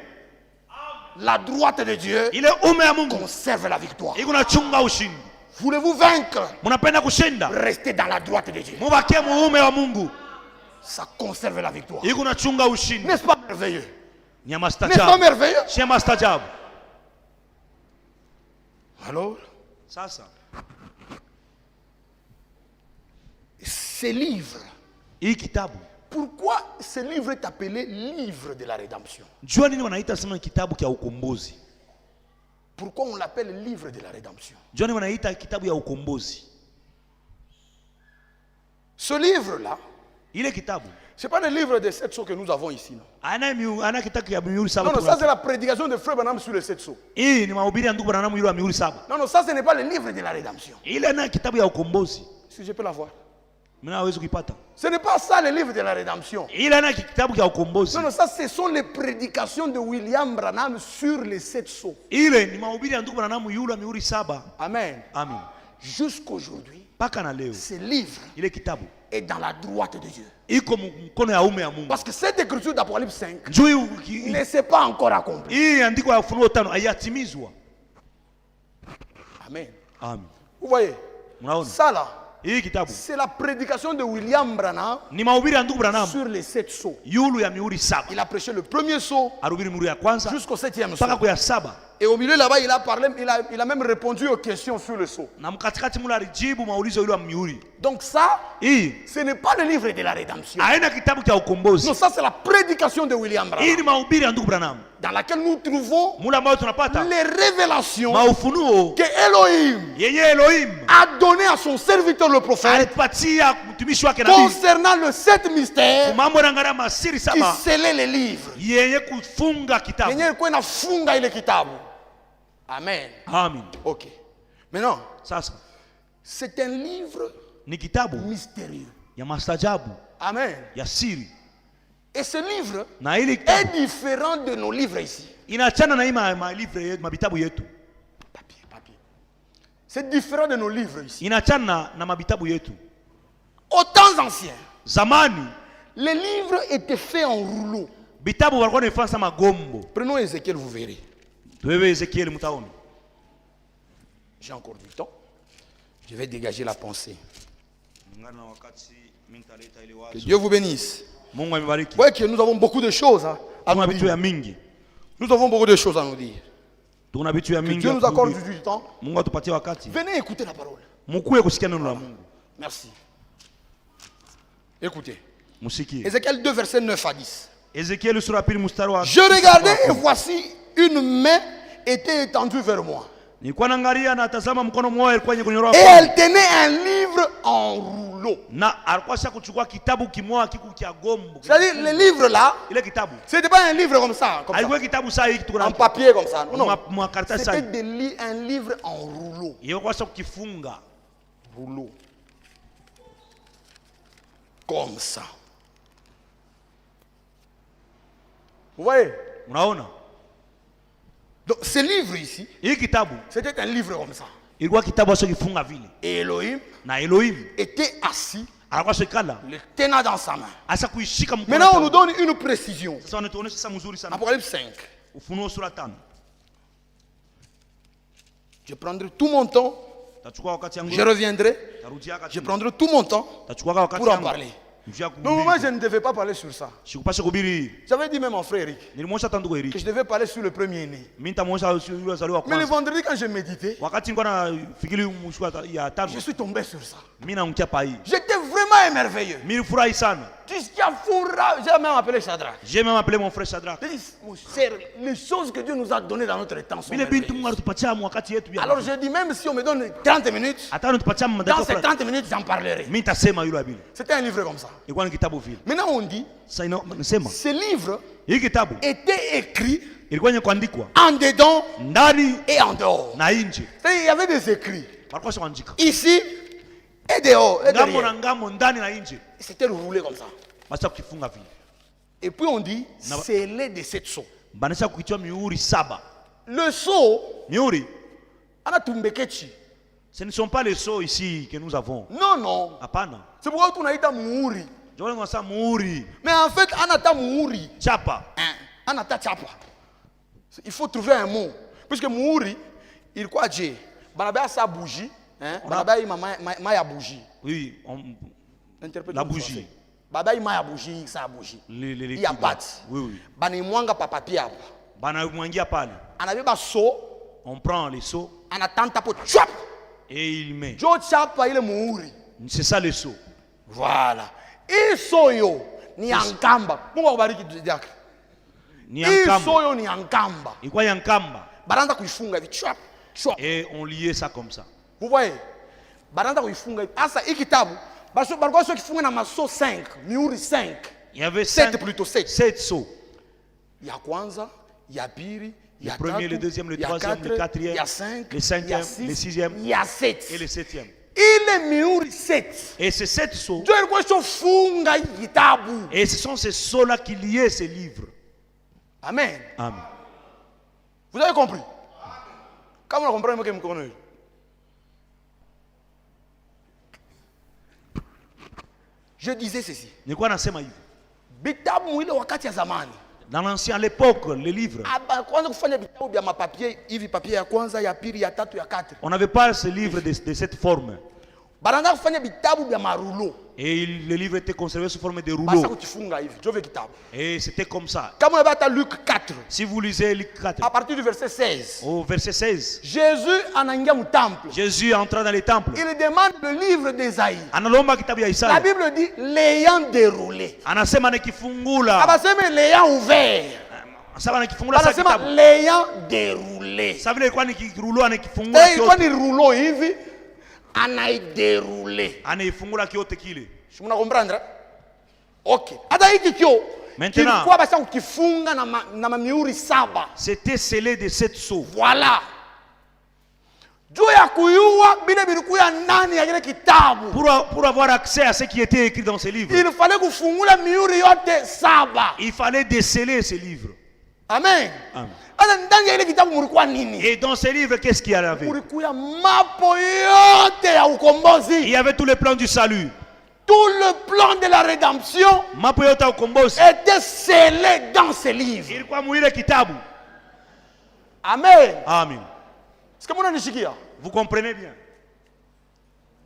La droite de Dieu Ile ume ya Mungu conserve la victoire. iko nachunga ushindi. Voulez-vous vaincre? Mnapenda kushinda? Restez dans la droite de Dieu. Mubakie muume wa Mungu. Ça conserve la victoire. Iko nachunga ushindi. N'est-ce pas merveilleux? Ni ya N'est-ce pas mastajabu. merveilleux? Si ya mastajabu. Alors, Sasa ce livre, hii kitabu pourquoi ce livre est appelé livre de la rédemption? jua nini wanaita sema kitabu cha ukombozi? Pourquoi on l'appelle livre de la rédemption? Jua nini wanaita kitabu ya ukombozi? Ce livre-là, Ile kitabu ce n'est pas le livre des 7 sceaux que nous avons ici. Non, ana kitabu ya mihuri saba. non, ça c'est la prédication de Frère Branham sur les 7 sceaux. Hii ni mahubiri ya ndugu Branham yule wa mihuri saba. Non, ça ce n'est pas le livre de la rédemption. Ile na kitabu ya ukombozi. Si je peux l'avoir. Mimi hawezi kuipata. Ce n'est pas ça le livre de la rédemption. Ile na kitabu ya ukombozi. Non, ça ce sont les prédications de William Branham sur les 7 sceaux. Ile ni mahubiri ya ndugu Branham yule wa mihuri saba. Amen. Amen. Jusqu'aujourd'hui, Paka na leo ce livre ile kitabu est dans la droite de Dieu. iko mkono ya ume ya Mungu. Parce que cette écriture d'Apocalypse 5 Njoo ne s'est pas encore accomplie. hii andiko ya Ufunuo 5 hayatimizwa. Amen. Amen. Vous voyez, Mnaona? ça là, Hii kitabu c'est la prédication de William Branham ni mahubiri ya ndugu Branham sur les 7 sceaux. yulu ya mihuri saba. Il a prêché le premier sceau Arubiri mihuri ya kwanza jusqu'au 7e mpaka sceau. kwa ya saba. Et au milieu là-bas, il a parlé, il a même répondu aux questions sur le sceau. Na mkatikati mula alijibu maulizo yule wa mihuri. Donc ça, Hii ce n'est pas le livre de la rédemption. haina kitabu cha ukombozi. Non, ça c'est la prédication de William Hii Branham, ni mahubiri ya ndugu Branham. dans laquelle nous trouvons Mula ambao tunapata les révélations maufunuo que Elohim yenye Elohim a donné à son serviteur le prophète alipatia mtumishi wake nabii concernant le 7 mystères mambo yanangana masiri qui saba scellait les livres. yenye kufunga kitabu. Yenyewe ilikuwa inafunga ile kitabu. Amen. Amen. Ok. Maintenant, Sasa c'est un livre ni kitabu mystérieux. ya mastajabu Amen. ya siri, Et ce livre na ile est kitabu différent de nos livres ici. inachana na hii malivre yetu mabitabu yetu, Papier. C'est différent de nos livres ici. inachana na mabitabu yetu. Aux temps anciens, Zamani les livres étaient faits en rouleau. bitabu walikuwa wanafanya magombo. Prenons Ézéchiel, vous verrez. Tuwewe Ezekiel mtaoni. J'ai encore du temps. Je vais dégager la pensée. Que Dieu vous bénisse. Mungu amebariki. Vous voyez que nous avons beaucoup de choses à nous Kuna vitu ya dire. mingi. Nous avons beaucoup de choses à nous dire. Tuna vitu ya Que mingi Dieu ya nous accorde kuhubiri. du temps. Mungu atupatie wakati. Venez écouter la parole. Mukuye kusikia neno la Mungu. Merci. Écoutez. Musikie. Ézéchiel 2, versets 9 à 10. Ezekiel sura pili mstari wa Je regardais et voici une main était étendue vers moi. Nilikuwa naangalia na tazama mkono mmoja ulikuwa kwenye roho. Et elle tenait un livre en rouleau. Na alikuwa sha kuchukua kitabu kimoja kiku kia gombo. C'est-à-dire le livre là, Ile kitabu. c'était pas un livre comme ça, Alikuwa kitabu saa hiki tuko en na papier comme ça. Non, mwa karatasi saa c'était hii. un livre en rouleau. Yeye kwa sha kukifunga. Rouleau. Comme ça. Vous voyez? Unaona? Donc ce livre ici, Hii kitabu c'était un livre comme ça. ilikuwa kitabu aso kifunga vile. Et Elohim Na Elohim était assis, alikuwa shikala. le tenant dans sa main. Asa kuishika mkono. Maintenant, on nous donne une précision. Sasa wanatuonesha sasa mzuri sana. Apocalypse 5. Ufunuo sura 5. Je prendrai tout mon temps, Tachukua wakati yangu. je reviendrai, Tarudia je prendrai tout mon temps Tachukua wakati pour en yangu. parler. Njia Non, moi, je kuhubiri. ne devais pas parler sur ça. Sikupasha kuhubiri. J'avais dit même à mon frère Eric Nilimwosha tanduko que Eric. je devais parler sur le premier-né. Mimi nitamwosha yule azaliwa Mais le kwanza. vendredi, quand je méditais, Wakati nilikuwa nafikiri mshua ya tano. je suis tombé sur ça. Mimi naangukia pa hii. J'étais vraiment émerveilleux. Mimi nilifurahi sana. Jusqu'à Foura, j'ai même appelé Shadrach. J'ai même appelé mon frère Shadrach. J'ai dit, mon cher, les choses que Dieu nous a données dans notre temps sont Vile bintu merveilleuses. Mungu alitupatia wakati yetu ya. Alors j'ai dit, même si on me donne 30 minutes, Hata unatupatia dans madakika ces fulani. 30 minutes, j'en parlerai. Mimi nitasema yule abili. C'était un livre comme ça. Ilikuwa ni kitabu vile. Maintenant, on dit, Sasa nasema ce livre hii kitabu était écrit ilikuwa yenye kuandikwa en dedans ndani et en dehors. na nje. C'est-à-dire, il y avait des écrits. Walikuwa kuandika. Ici et dehors. Et Ngambo derrière. na ngambo ndani na nje. C'était roulé comme ça. Basi kukifunga vile. Et puis on dit, Na- c'est les de 7 sceaux. Banisha kukichwa mihuri 7. Le sceau, Mihuri, on a tumbekechi. ce ne sont pas les sceaux ici que nous avons. Non, non. Hapana. C'est pourquoi on a été muuri. Jole ngasa muhuri, Mais en fait, on a ta muuri. chapa. On a ta chapa. Il faut trouver un mot. Puisque muuri, il quoi dire? Banabaya sa bougie. Banabaya ma bougie. Oui, Interprète la en bougie. français. Banabaya ma bougie, sa bougie. Les Il y a pas. Oui, oui. Bani mwanga papa pia. Bana mwangia pale. Anabe ba so, On prend les seaux anatanta po chap. et il met. Jo chapa ile muuri. C'est ça les seaux. Voilà. Isoyo ni ankamba. Mungu akubariki diakre. Ni ankamba. Isoyo ni ankamba. Ilikuwa ya nkamba. Baranda kuifunga hivi chap chap. Et on liait ça comme ça. Vous voyez? Baranda kuifunga hivi. Asa hii kitabu baso bariko sio kifunga na maso 5, miuri 5. Il y avait 7 plutôt 7. 7 seaux. Ya kwanza, ya pili, Le ya premier, tatu, le deuxième, le ya troisième, le quatrième, ya 5, le cinquième, le sixième, ya 7. et le 7e. Ile miuri 7. Et ces 7 seaux, Ndio ilikuwa sio funga hii kitabu. et ce sont ces seaux-là qui liaient ces livres. Amen. Amen. Vous avez compris? Comment on comprend que mkono hiyo? Je disais ceci. Nilikuwa nasema hivi. Vitabu ile wakati ya zamani. Dans l'ancien, à l'époque, les livres, Kwanza kufanya vitabu vya mapapier hivi, papier ya kwanza, ya pili, ya tatu, ya 4. on n'avait pas ces livres de cette forme. Baranda kufanya vitabu vya marulo. Et les livres étaient conservés sous forme de Basa rouleaux. kukifunga hivi. Jove kitabu. Et c'était comme ça. Kama unabata Luc 4, Si vous lisez Luc 4, à partir du verset 16. au verset 16, Jésus anaingia mu temple. Jésus entra dans les temples. Il demande le livre d'Ésaïe. Analomba kitabu ya La Isaya. Bible dit l'ayant déroulé. Anasema nikifungula. Abaseme l'ayant ouvert. Sasa nikifungula sasa Anasema kitabu. l'ayant déroulé. Sasa vile ilikuwa nikirulo nikifungula Ilikuwa kiote. ni rouleau hivi anaidéroulé. Anaifungula kiote kile. Si mna comprendre? Okay. Hata hiki kio Maintenant, kilikuwa basi ukifunga na mamiuri 7. c'était scellé de 7 seaux. Voilà. Juu ya kuyua bile bilikuya ndani ya kile kitabu. Pour avoir accès à ce qui était écrit dans ces livres, Il fallait kufungula miuri yote 7. il fallait déceler ces livres. Amen. Amen. Hata ndani ya ile kitabu mulikuwa nini? Et dans ces livres, qu'est-ce qu'il y avait? Mulikuya mapo yote ya Il ukombozi. y avait tous les plans du salut. Tout le plan de la rédemption Mapo yote ya ukombozi était scellé dans ce livre. ilikuwa muile kitabu. Amen. Amen. Est-ce que vous nishikia? Vous comprenez bien?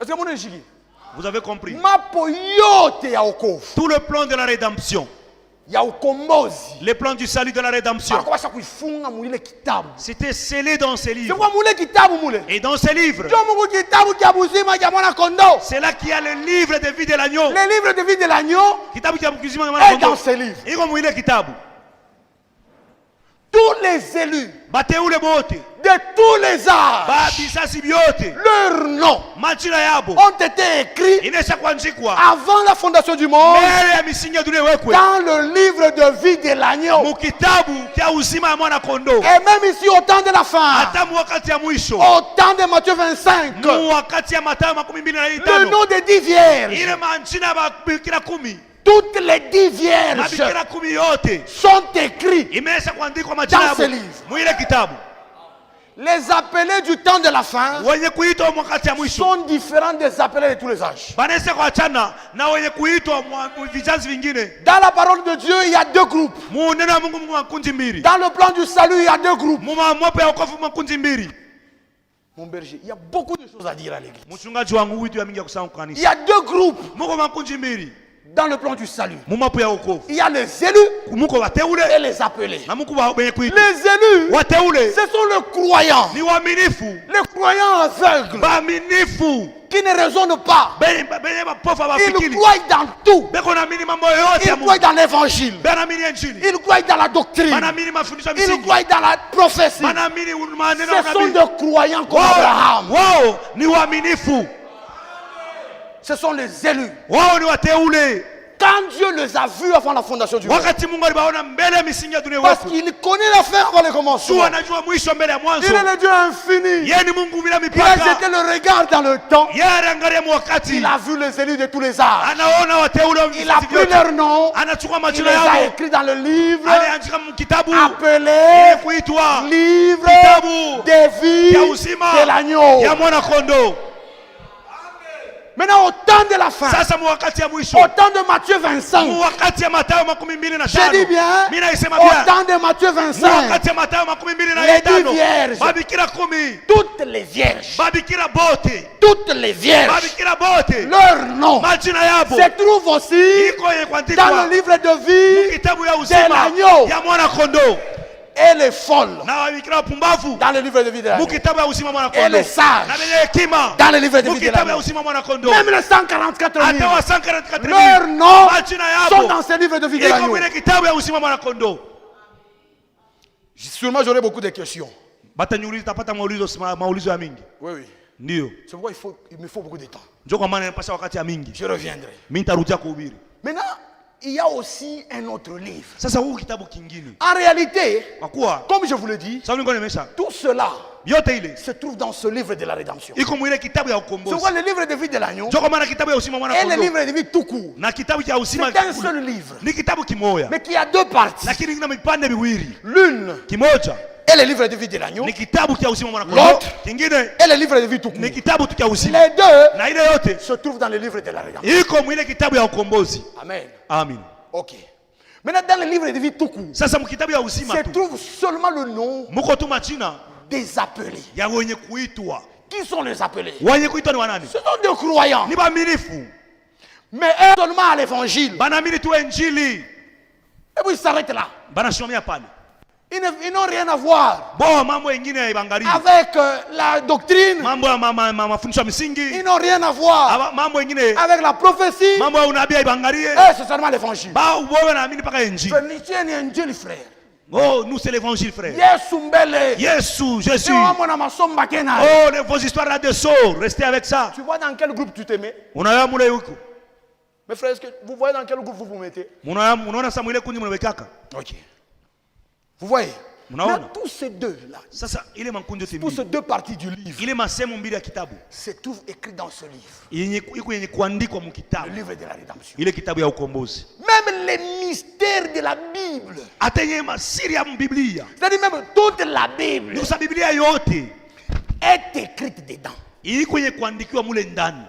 Est-ce que vous nishikia? Vous avez compris? Mapo yote ya wokovu Tout le plan de la rédemption ya ukombozi le plan du salut de la rédemption. bakobasha kuifunga mwile kitabu. C'était scellé dans ces livres. Sikuwa mwile kitabu mule. Et dans ces livres, Ndio Mungu kitabu cha buzima cha mwana kondoo. c'est là qu'il y a le livre de vie de l'agneau. Le livre de vie de l'agneau Kitabu cha buzima cha mwana est dans kondoo. ce livre. Iko mwile kitabu. Tous les élus Bateule bote, de tous les âges, babisasi byote, leurs noms majina yabo ont été écrits inesha kuandikwa avant la fondation du monde mbele ya misingi ya dunia iwekwe dans le livre de vie de l'agneau. mu kitabu cha uzima ya mwana kondoo. Et même ici au temps de la fin, Hata mu wakati ya mwisho, au temps de Matthieu 25, mu wakati ya Mathayo 25, le nom des 10 vierges, ile majina ya babikira 10, toutes les 10 vierges mabikira 10 yote sont écrits. imesha kuandikwa majina Dans yabo ce livre. mu ile kitabu. Les appelés du temps de la fin Wenye kuitwa wakati ya mwisho sont différents des appelés de tous les âges. banaweza kuachana na wenye kuitwa vizazi vingine. Dans la parole de Dieu, il y a deux groupes. Mu neno la Mungu mu makundi mbili. Dans le plan du salut, il y a deux groupes. Mu mamopo ya wokovu makundi mbili. Mon berger, il y a beaucoup de choses à dire à l'église. Mchungaji wangu witu ya mingi ya kusema Il kanisa. y a deux groupes Muko makundi mbili. dans le plan du salut. Mu mapo ya wokovu. Il y a les élus Muko wateule et les appelés. na muko wenye kuitwa. Les élus, Wateule ce sont les croyants. ni waaminifu, Les croyants aveugles baaminifu, qui ne raisonnent pas. benye mapofa Ils bafikiri. croient dans tout. Beko naamini mambo yote ya Ils croient Mungu. dans l'évangile. Banaamini injili. Ils croient dans la doctrine. Banaamini mafundisho ya Ils msingi. croient dans la prophétie. Banaamini maneno ya Ce sont nabii. des croyants comme Abraham. Wao ni waaminifu. Ce sont les élus. Wao ni wateule. Quand Dieu les a vus avant la fondation du monde, Wakati Mungu alibaona mbele ya misingi ya dunia parce yote. qu'il connaît la fin avant le commencement. Sio anajua mwisho mbele ya Il mwanzo. est le Dieu infini. Yeye ni Mungu bila Il a mipaka. jeté le regard dans le temps. Yeye anaangalia wakati. Il a vu les élus de tous les âges. Anaona wateule wa Il a vizazi pris vyote. leurs noms. Anachukua Il majina les a yao. écrits dans le livre Aliandika kitabu appelé ile kuitwa livre Kitabu des vies ya uzima de l'agneau. ya mwana kondoo. Maintenant, au temps de la fin, Sasa mu wakati ya mwisho, au temps de Matthieu 25, mu wakati ya Mathayo 25, je dis bien, mimi naisema au bien, temps de Matthieu mu 25, wakati ya Mathayo 25, les 10 vierges, babikira 10, toutes les vierges, babikira bote, toutes les vierges, babikira bote, leur nom majina yabo se trouve aussi iko yenye dans kuandikwa le livre de vie kitabu ya de uzima l'agneau. ya mwana kondoo, Et les folles na babikira wapumbavu dans le livre de vie de mu l'agneau. kitabu ya uzima mwana Et kondoo, les sages na benye hekima dans le livre de mu vie de kitabu ya l'agneau. uzima mwana kondoo. Même les 144 000, Hata wa 144 leurs noms majina sont yabo dans ce livre de vie de iko l'agneau. kwenye kitabu ya uzima mwana kondoo. Sûrement j'aurai beaucoup de questions. Bataniuliza, tapata maulizo ya mingi. Oui, oui. Ndio C'est pourquoi il me faut beaucoup de temps. ndio kwa maana napasha wakati ya mingi, Je reviendrai. mimi nitarudia kuhubiri. Maintenant, il y a aussi un autre livre. Sasa huu kitabu kingine, En réalité, kwa kuwa comme je vous le dis, sasa niko nimesha tout cela yote ile se trouve dans ce livre de la rédemption. iko mwile kitabu ya C'est ukombozi, pourquoi le livre de vie de l'agneau ndio kwa maana kitabu ya uzima mwana et le kondoo livre de vie tout court. na kitabu cha uzima C'est un seul livre, ni kitabu kimoya, mais qui a deux parties. lakini kina vipande viwili. L'une Kimoja est le livre de vie de l'agneau ni kitabu cha uzima mwana kondoo, L'autre kingine et le livre de vie tout court. ni kitabu tu cha uzima, Les deux na ile yote se trouvent dans le livre de la rédemption. iko mwile kitabu ya ukombozi. Amen. Amen. Ok. Maintenant, dans le livre de vie tout court, Sasa mkitabu ya uzima se tu trouve seulement le nom muko tu majina des appelés. ya wenye kuitwa. Qui sont les appelés? Wenye kuitwa ni wanani? Ce sont des croyants, Ni baaminifu, mais eux seulement à l'évangile. banaamini tu injili, Et puis ils s'arrêtent là. banashomea pale. Ils n'ont rien à voir Bo mambo mengine haibangarii, avec la doctrine. mambo ya mafundisho ya Ils misingi, n'ont rien à voir mambo mengine, avec la prophétie. mambo ya unabii haibangarie. C'est seulement l'évangile. Ba wewe naamini paka injili. Tiens, ni injili frère. Oh, nous c'est l'évangile, frère. Yesu mbele. Yesu, Jésus. Mwana masomba kena. Oh, vos histoires là de sort, restez avec ça. Tu vois dans quel groupe tu te mets? Unaona mule yuko. Mes frères, est-ce que vous voyez dans quel groupe vous vous mettez? Unaona Samuel kundi mnawekaka. Ok. Vous voyez? Unaona? Mais tous ces deux-là, Sasa ile makundi yote tous ces mbili. deux parties du livre, Ile masemo mbili ya kitabu. se trouvent écrits dans ce livre. Iko yenye kuandikwa mu Le kitabu. livre de la rédemption. Ile kitabu ya ukombozi. Même les mystères de la Bible. Hata yenye masiri ya Biblia. C'est-à-dire même toute la Bible Ndio Biblia yote est écrite dedans. iko yenye kuandikiwa mule ndani.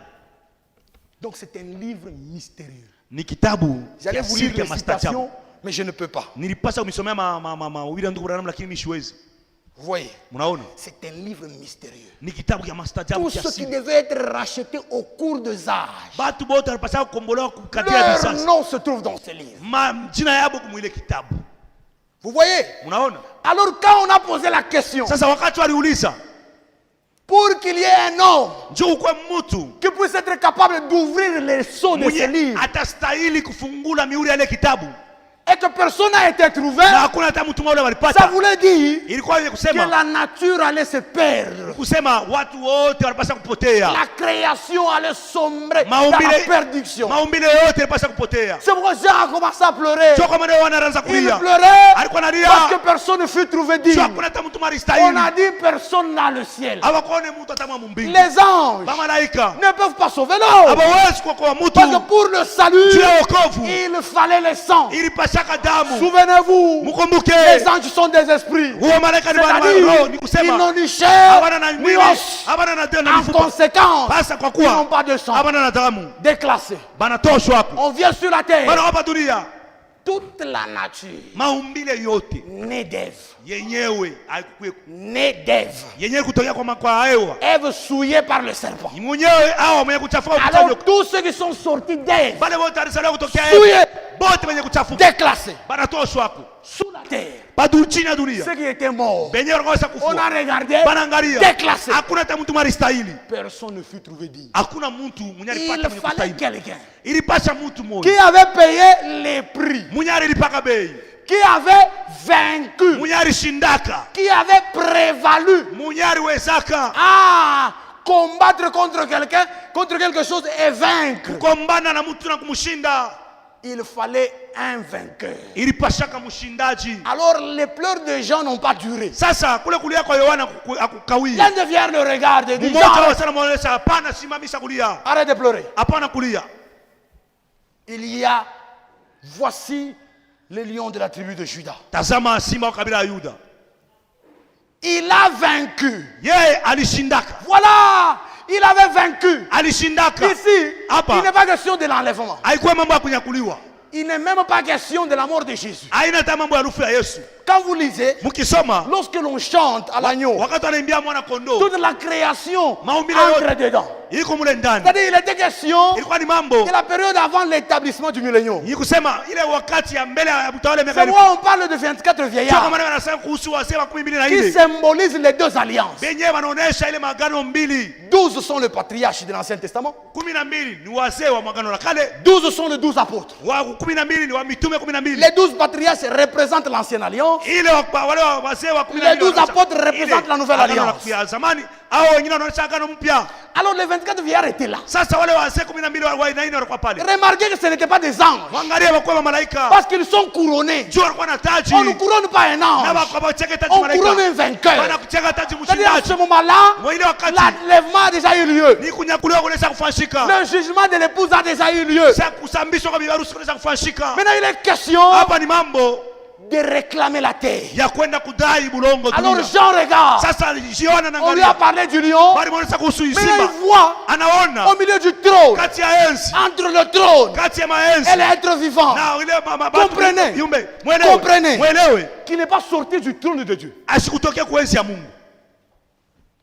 Donc c'est un livre mystérieux. Ni kitabu J'allais ya vous siri lire ya les mastajabu. citations, mais je ne peux pas. Nilipasa kumisomea mawili ndugu Branham lakini mimi siwezi. Vous voyez, Mnaona? c'est un livre mystérieux. Ni kitabu ya mastajabu Tous ya ceux qui siri. devaient être rachetés au cours des âges, Batu bote walipaswa kukombolewa kukatia leur visasi. nom se trouve dans ce livre. Jina yabo kumwile kitabu. Vous voyez? Mnaona? Alors quand on a posé la question, Sasa wakati waliuliza, pour qu'il y ait un homme njoo kwa mtu qui puisse être capable d'ouvrir les sceaux de ce mwenye livre, atastahili kufungula mihuri ya ile kitabu, et que personne n'a été trouvé, na hakuna hata mtu mmoja ça walipata, voulait dire ilikuwa ni que kusema la nature allait se perdre. kusema watu wote walipaswa kupotea, La création allait sombrer dans maumbile la perdition. maumbile yote yalipaswa kupotea. C'est pourquoi Jean a commencé à pleurer. Sio kama leo wanaanza Il kulia, pleurait alikuwa parce analia, que personne ne fut trouvé sio digne. hakuna hata mtu On a maristahili, dit personne dans le ciel. hawakuone mtu hata mbingu. Les anges Malaika ne peuvent pas sauver l'homme. hawawezi kuokoa mtu Parce que pour le salut, juu ya wokovu, il fallait le sang. ilipashaka damu. Souvenez-vous, Mkumbuke les anges sont des esprits. huo malaika ni wana roho, C'est-à-dire, ni ils kusema n'ont ni chair hawana na ni mwili, os. hawana na damu na En mifupa. conséquence, Basi kwa ils n'ont kuwa pas de sang. hawana na damu, Déclassés. banatoshwa hapo. On vient sur la terre. Bana hapa dunia, Toute la nature maumbile yote née d'Ève. yenyewe haikuwepo, Née d'Ève. yenyewe kutokea kwa hewa, Ève souillée par le serpent. ni mwenyewe hao mwenye kuchafua Alors mchanjo. tous ceux qui sont sortis d'Ève, Bale wote alisaliwa kutokea souillés, hewa, bote wenye kuchafuka déclassés, banatoshwa hapo, sous la terre. badu chini ya dunia, Ceux qui étaient morts, benye walikosa on a kufua, regardé, banaangalia, déclassés. hakuna hata mtu maristahili, Personne ne fut trouvé digne. hakuna mtu mwenye alipata Il mwenye fallait kustahili. quelqu'un Ilipasha mtu qui mmoja avait payé les prix, mwenye alipaka bei, qui avait vaincu, mwenye alishindaka, qui avait prévalu mwenye aliwezaka à combattre contre quelqu'un, contre quelque chose et vaincre. kukombana na mtu na kumshinda. Il fallait un vainqueur. Ilipashaka mshindaji. Alors les pleurs de Jean n'ont pas duré. Sasa kule kulia kwa Yohana akukawia, L'un des vierges le regarde et dit, mmoja Jean, wa sana mwonyesha, hapana, simamisha kulia, arrête de pleurer. hapana kulia. Il y a, voici le lion de la tribu de Juda. Tazama simba wa kabila ya Yuda, Il a vaincu. yeye alishindaka, Voilà, il avait vaincu. alishindaka. Ici, Hapa. il n'est pas question de l'enlèvement. Haikuwa mambo ya kunyakuliwa, Il n'est même pas question de la mort de Jésus. haina hata mambo ya rufu ya Yesu. Quand vous lisez, Mkisoma lorsque l'on chante à l'agneau, wakati anaimbia mwana kondoo, toute la création Maumbile entre yote. dedans. iko mule ndani. C'est-à-dire, il était question Ilikuwa ni mambo de la période avant l'établissement du millénium. ni kusema ile wakati ya mbele ya utawala miaka C'est elfu. pourquoi on parle de 24 Kwa vieillards maana wanasema kuhusu wazee wa 12 qui ile symbolisent les deux alliances. benye wanaonesha ile maagano mbili. 12 sont les patriarches de l'Ancien Testament. 12 ni wazee wa maagano la kale, 12 sont les 12 apôtres. wa 12 ni wa mitume 12. Les 12 patriarches représentent l'Ancienne Alliance. Ile wale wazee wa 12 Les 12 apôtres représentent la nouvelle alliance. ya zamani au wengine wanaonyesha agano mpya. Alors les 24 vieillards étaient là. Sasa wale wazee 12 wa inaini walikuwa pale, Remarquez que ce n'étaient pas des anges. waangalie wakuwa malaika, Parce qu'ils sont couronnés. juu walikuwa na taji On ne couronne pas un na ange. wakacheka taji On couronne un malaika, vainqueur. wanakucheka taji C'est-à-dire à ce mshindaji. moment-là, Wa ile wakati l'enlèvement a déjà eu lieu. ni kunyakuliwa kunesha kufanyika, Le jugement de l'épouse a déjà eu lieu. sasa kusambishwa kwa bibi harusi kunesha kufanyika. Maintenant, il est question Hapa ni mambo de réclamer la terre. ya kwenda kudai bulongo Alors dunia. Jean regarde. Sasa jiona On lui a naangalia parlé du lion. bali mwonyesha kuhusu Maintenant, simba, il voit anaona au milieu du trône, kati ya enzi, entre le trône kati ya et maenzi l'être vivant, na ile Comprenez. yumbe Comprenez. mwelewe qui n'est pas sorti du trône de Dieu. asikutokea kuenzi ya Mungu.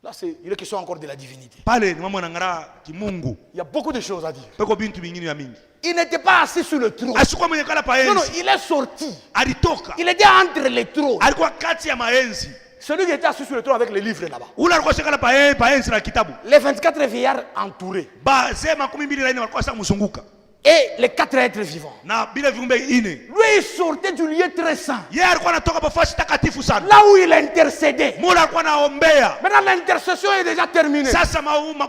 Là, il est question encore de la divinité. Pale ni mambo yanang'ara kimungu, Il y a beaucoup de choses à dire. peko bintu vingine ya mingi. Il n'était pas assis sur le trône. Asikuwa mwenye kala pa Non, non, enzi, il est sorti. alitoka, Il était entre les trônes. alikuwa kati ya maenzi. Celui qui était assis sur le trône avec les livres là-bas. Ule alikuwa shakala pa enzi na kitabu. Les 24 vieillards entourés. Bazee 12 walikuwa sasa mzunguka Et les 4 êtres vivants. na bila viumbe ine. Lui, il sortait du lieu très saint. Yeye alikuwa anatoka pafasi takatifu sana. Là où il intercédait. Mula alikuwa anaombea. Maintenant, l'intercession est déjà terminée. Sasa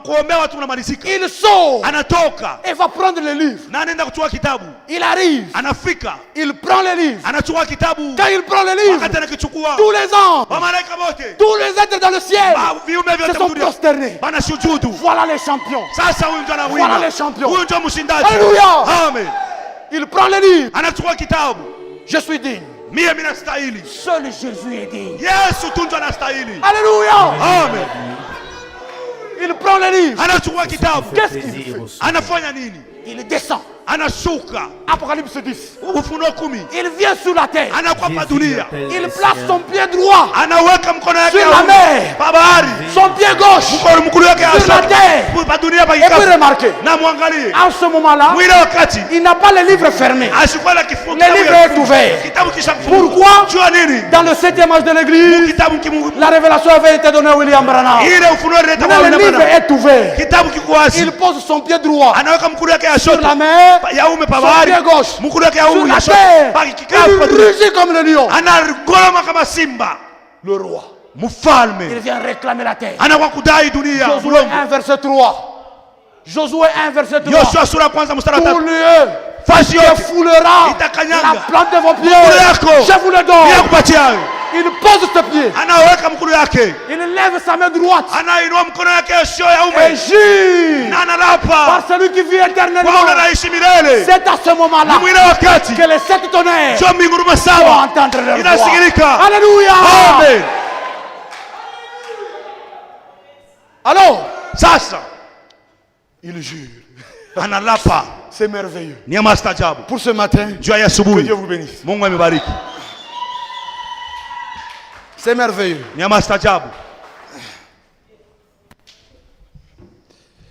kuombea watu unamalizika. Il sort Anatoka et va prendre le livre. na anaenda kuchukua kitabu. Il arrive. Anafika, Il prend le livre. anachukua kitabu. Quand il prend le livre, Wakati anakichukua, tous les anges, wamalaika wote, tous les êtres dans le ciel viumbe se vyote sont dunia prosternés. banashujudu. Voilà les champions. Sasa huyu ndio Voilà anawina. les champions. Huyu ndio mshindaji. Alléluia. Amen. Il prend le livre. Anachukua kitabu. Je suis digne. Mimi ninastahili. Seul Jésus est digne. Yesu tu ndio anastahili. Alléluia. Amen. Il prend le livre. Anachukua kitabu. Qu'est-ce qu'il fait? Anafanya nini? Il descend. anashuka. Apocalypse 10. Ufunuo 10. Il vient sur la terre. Anakuwa pa dunia. Il place son pied droit Anaweka mkono yake sur la mer. pa bahari. Son pied gauche Mkono yake sur la terre. pa dunia pa Et puis kikafu. remarquez, Na muangalie. en ce moment-là, Mwile wakati il n'a pas les livres fermés. asikuwa na kifungu. Le livre est ouvert. Kitabu kisha kufunguka. Pourquoi? Jua nini? Dans le 7e âge de l'église, Kitabu kimungu. la révélation avait été donnée à William Branham. Ile ufunuo leta kwa Maintenant, le livre Bwana. est ouvert. Kitabu kiko wazi. Il pose son pied droit Anaweka mkono yake ya sur shoto. la mer, Ya ume pa son bahari. pied gauche Mkono yake ya sur ume la ya shoto. terre. Pa kikafu pa Il dunia. rugit comme le lion. Anagoroma kama simba. Le roi. Il Mfalme. vient réclamer la terre. Anakuwa kudai dunia. Josué 1, verset 3. Josué 1, verset 3. Yoshua sura ya kwanza mstari wa Tout 3. lieu Fasi qui yote foulera itakanyanga la plante de vos pieds, mkono yako. je vous le Bila donne. kupatia. Il pose ce pied. Anaweka mkono yake. Il lève sa main droite Anainua mkono yake sio ya et ume. jure Na analapa. par celui qui vit Kwa éternellement. anaishi milele. C'est à ce moment-là Ni mwile wakati. que les 7 tonnerres Sio mbinguni vont masawa. entendre leur voix. Inasikilika. Alléluia. Amen. Alors, Sasa il jure. analapa. C'est merveilleux. Ni ya maajabu. Pour ce matin, Jua ya que asubuhi. Dieu vous bénisse. Mungu amebariki. C'est merveilleux. Ni ya maajabu.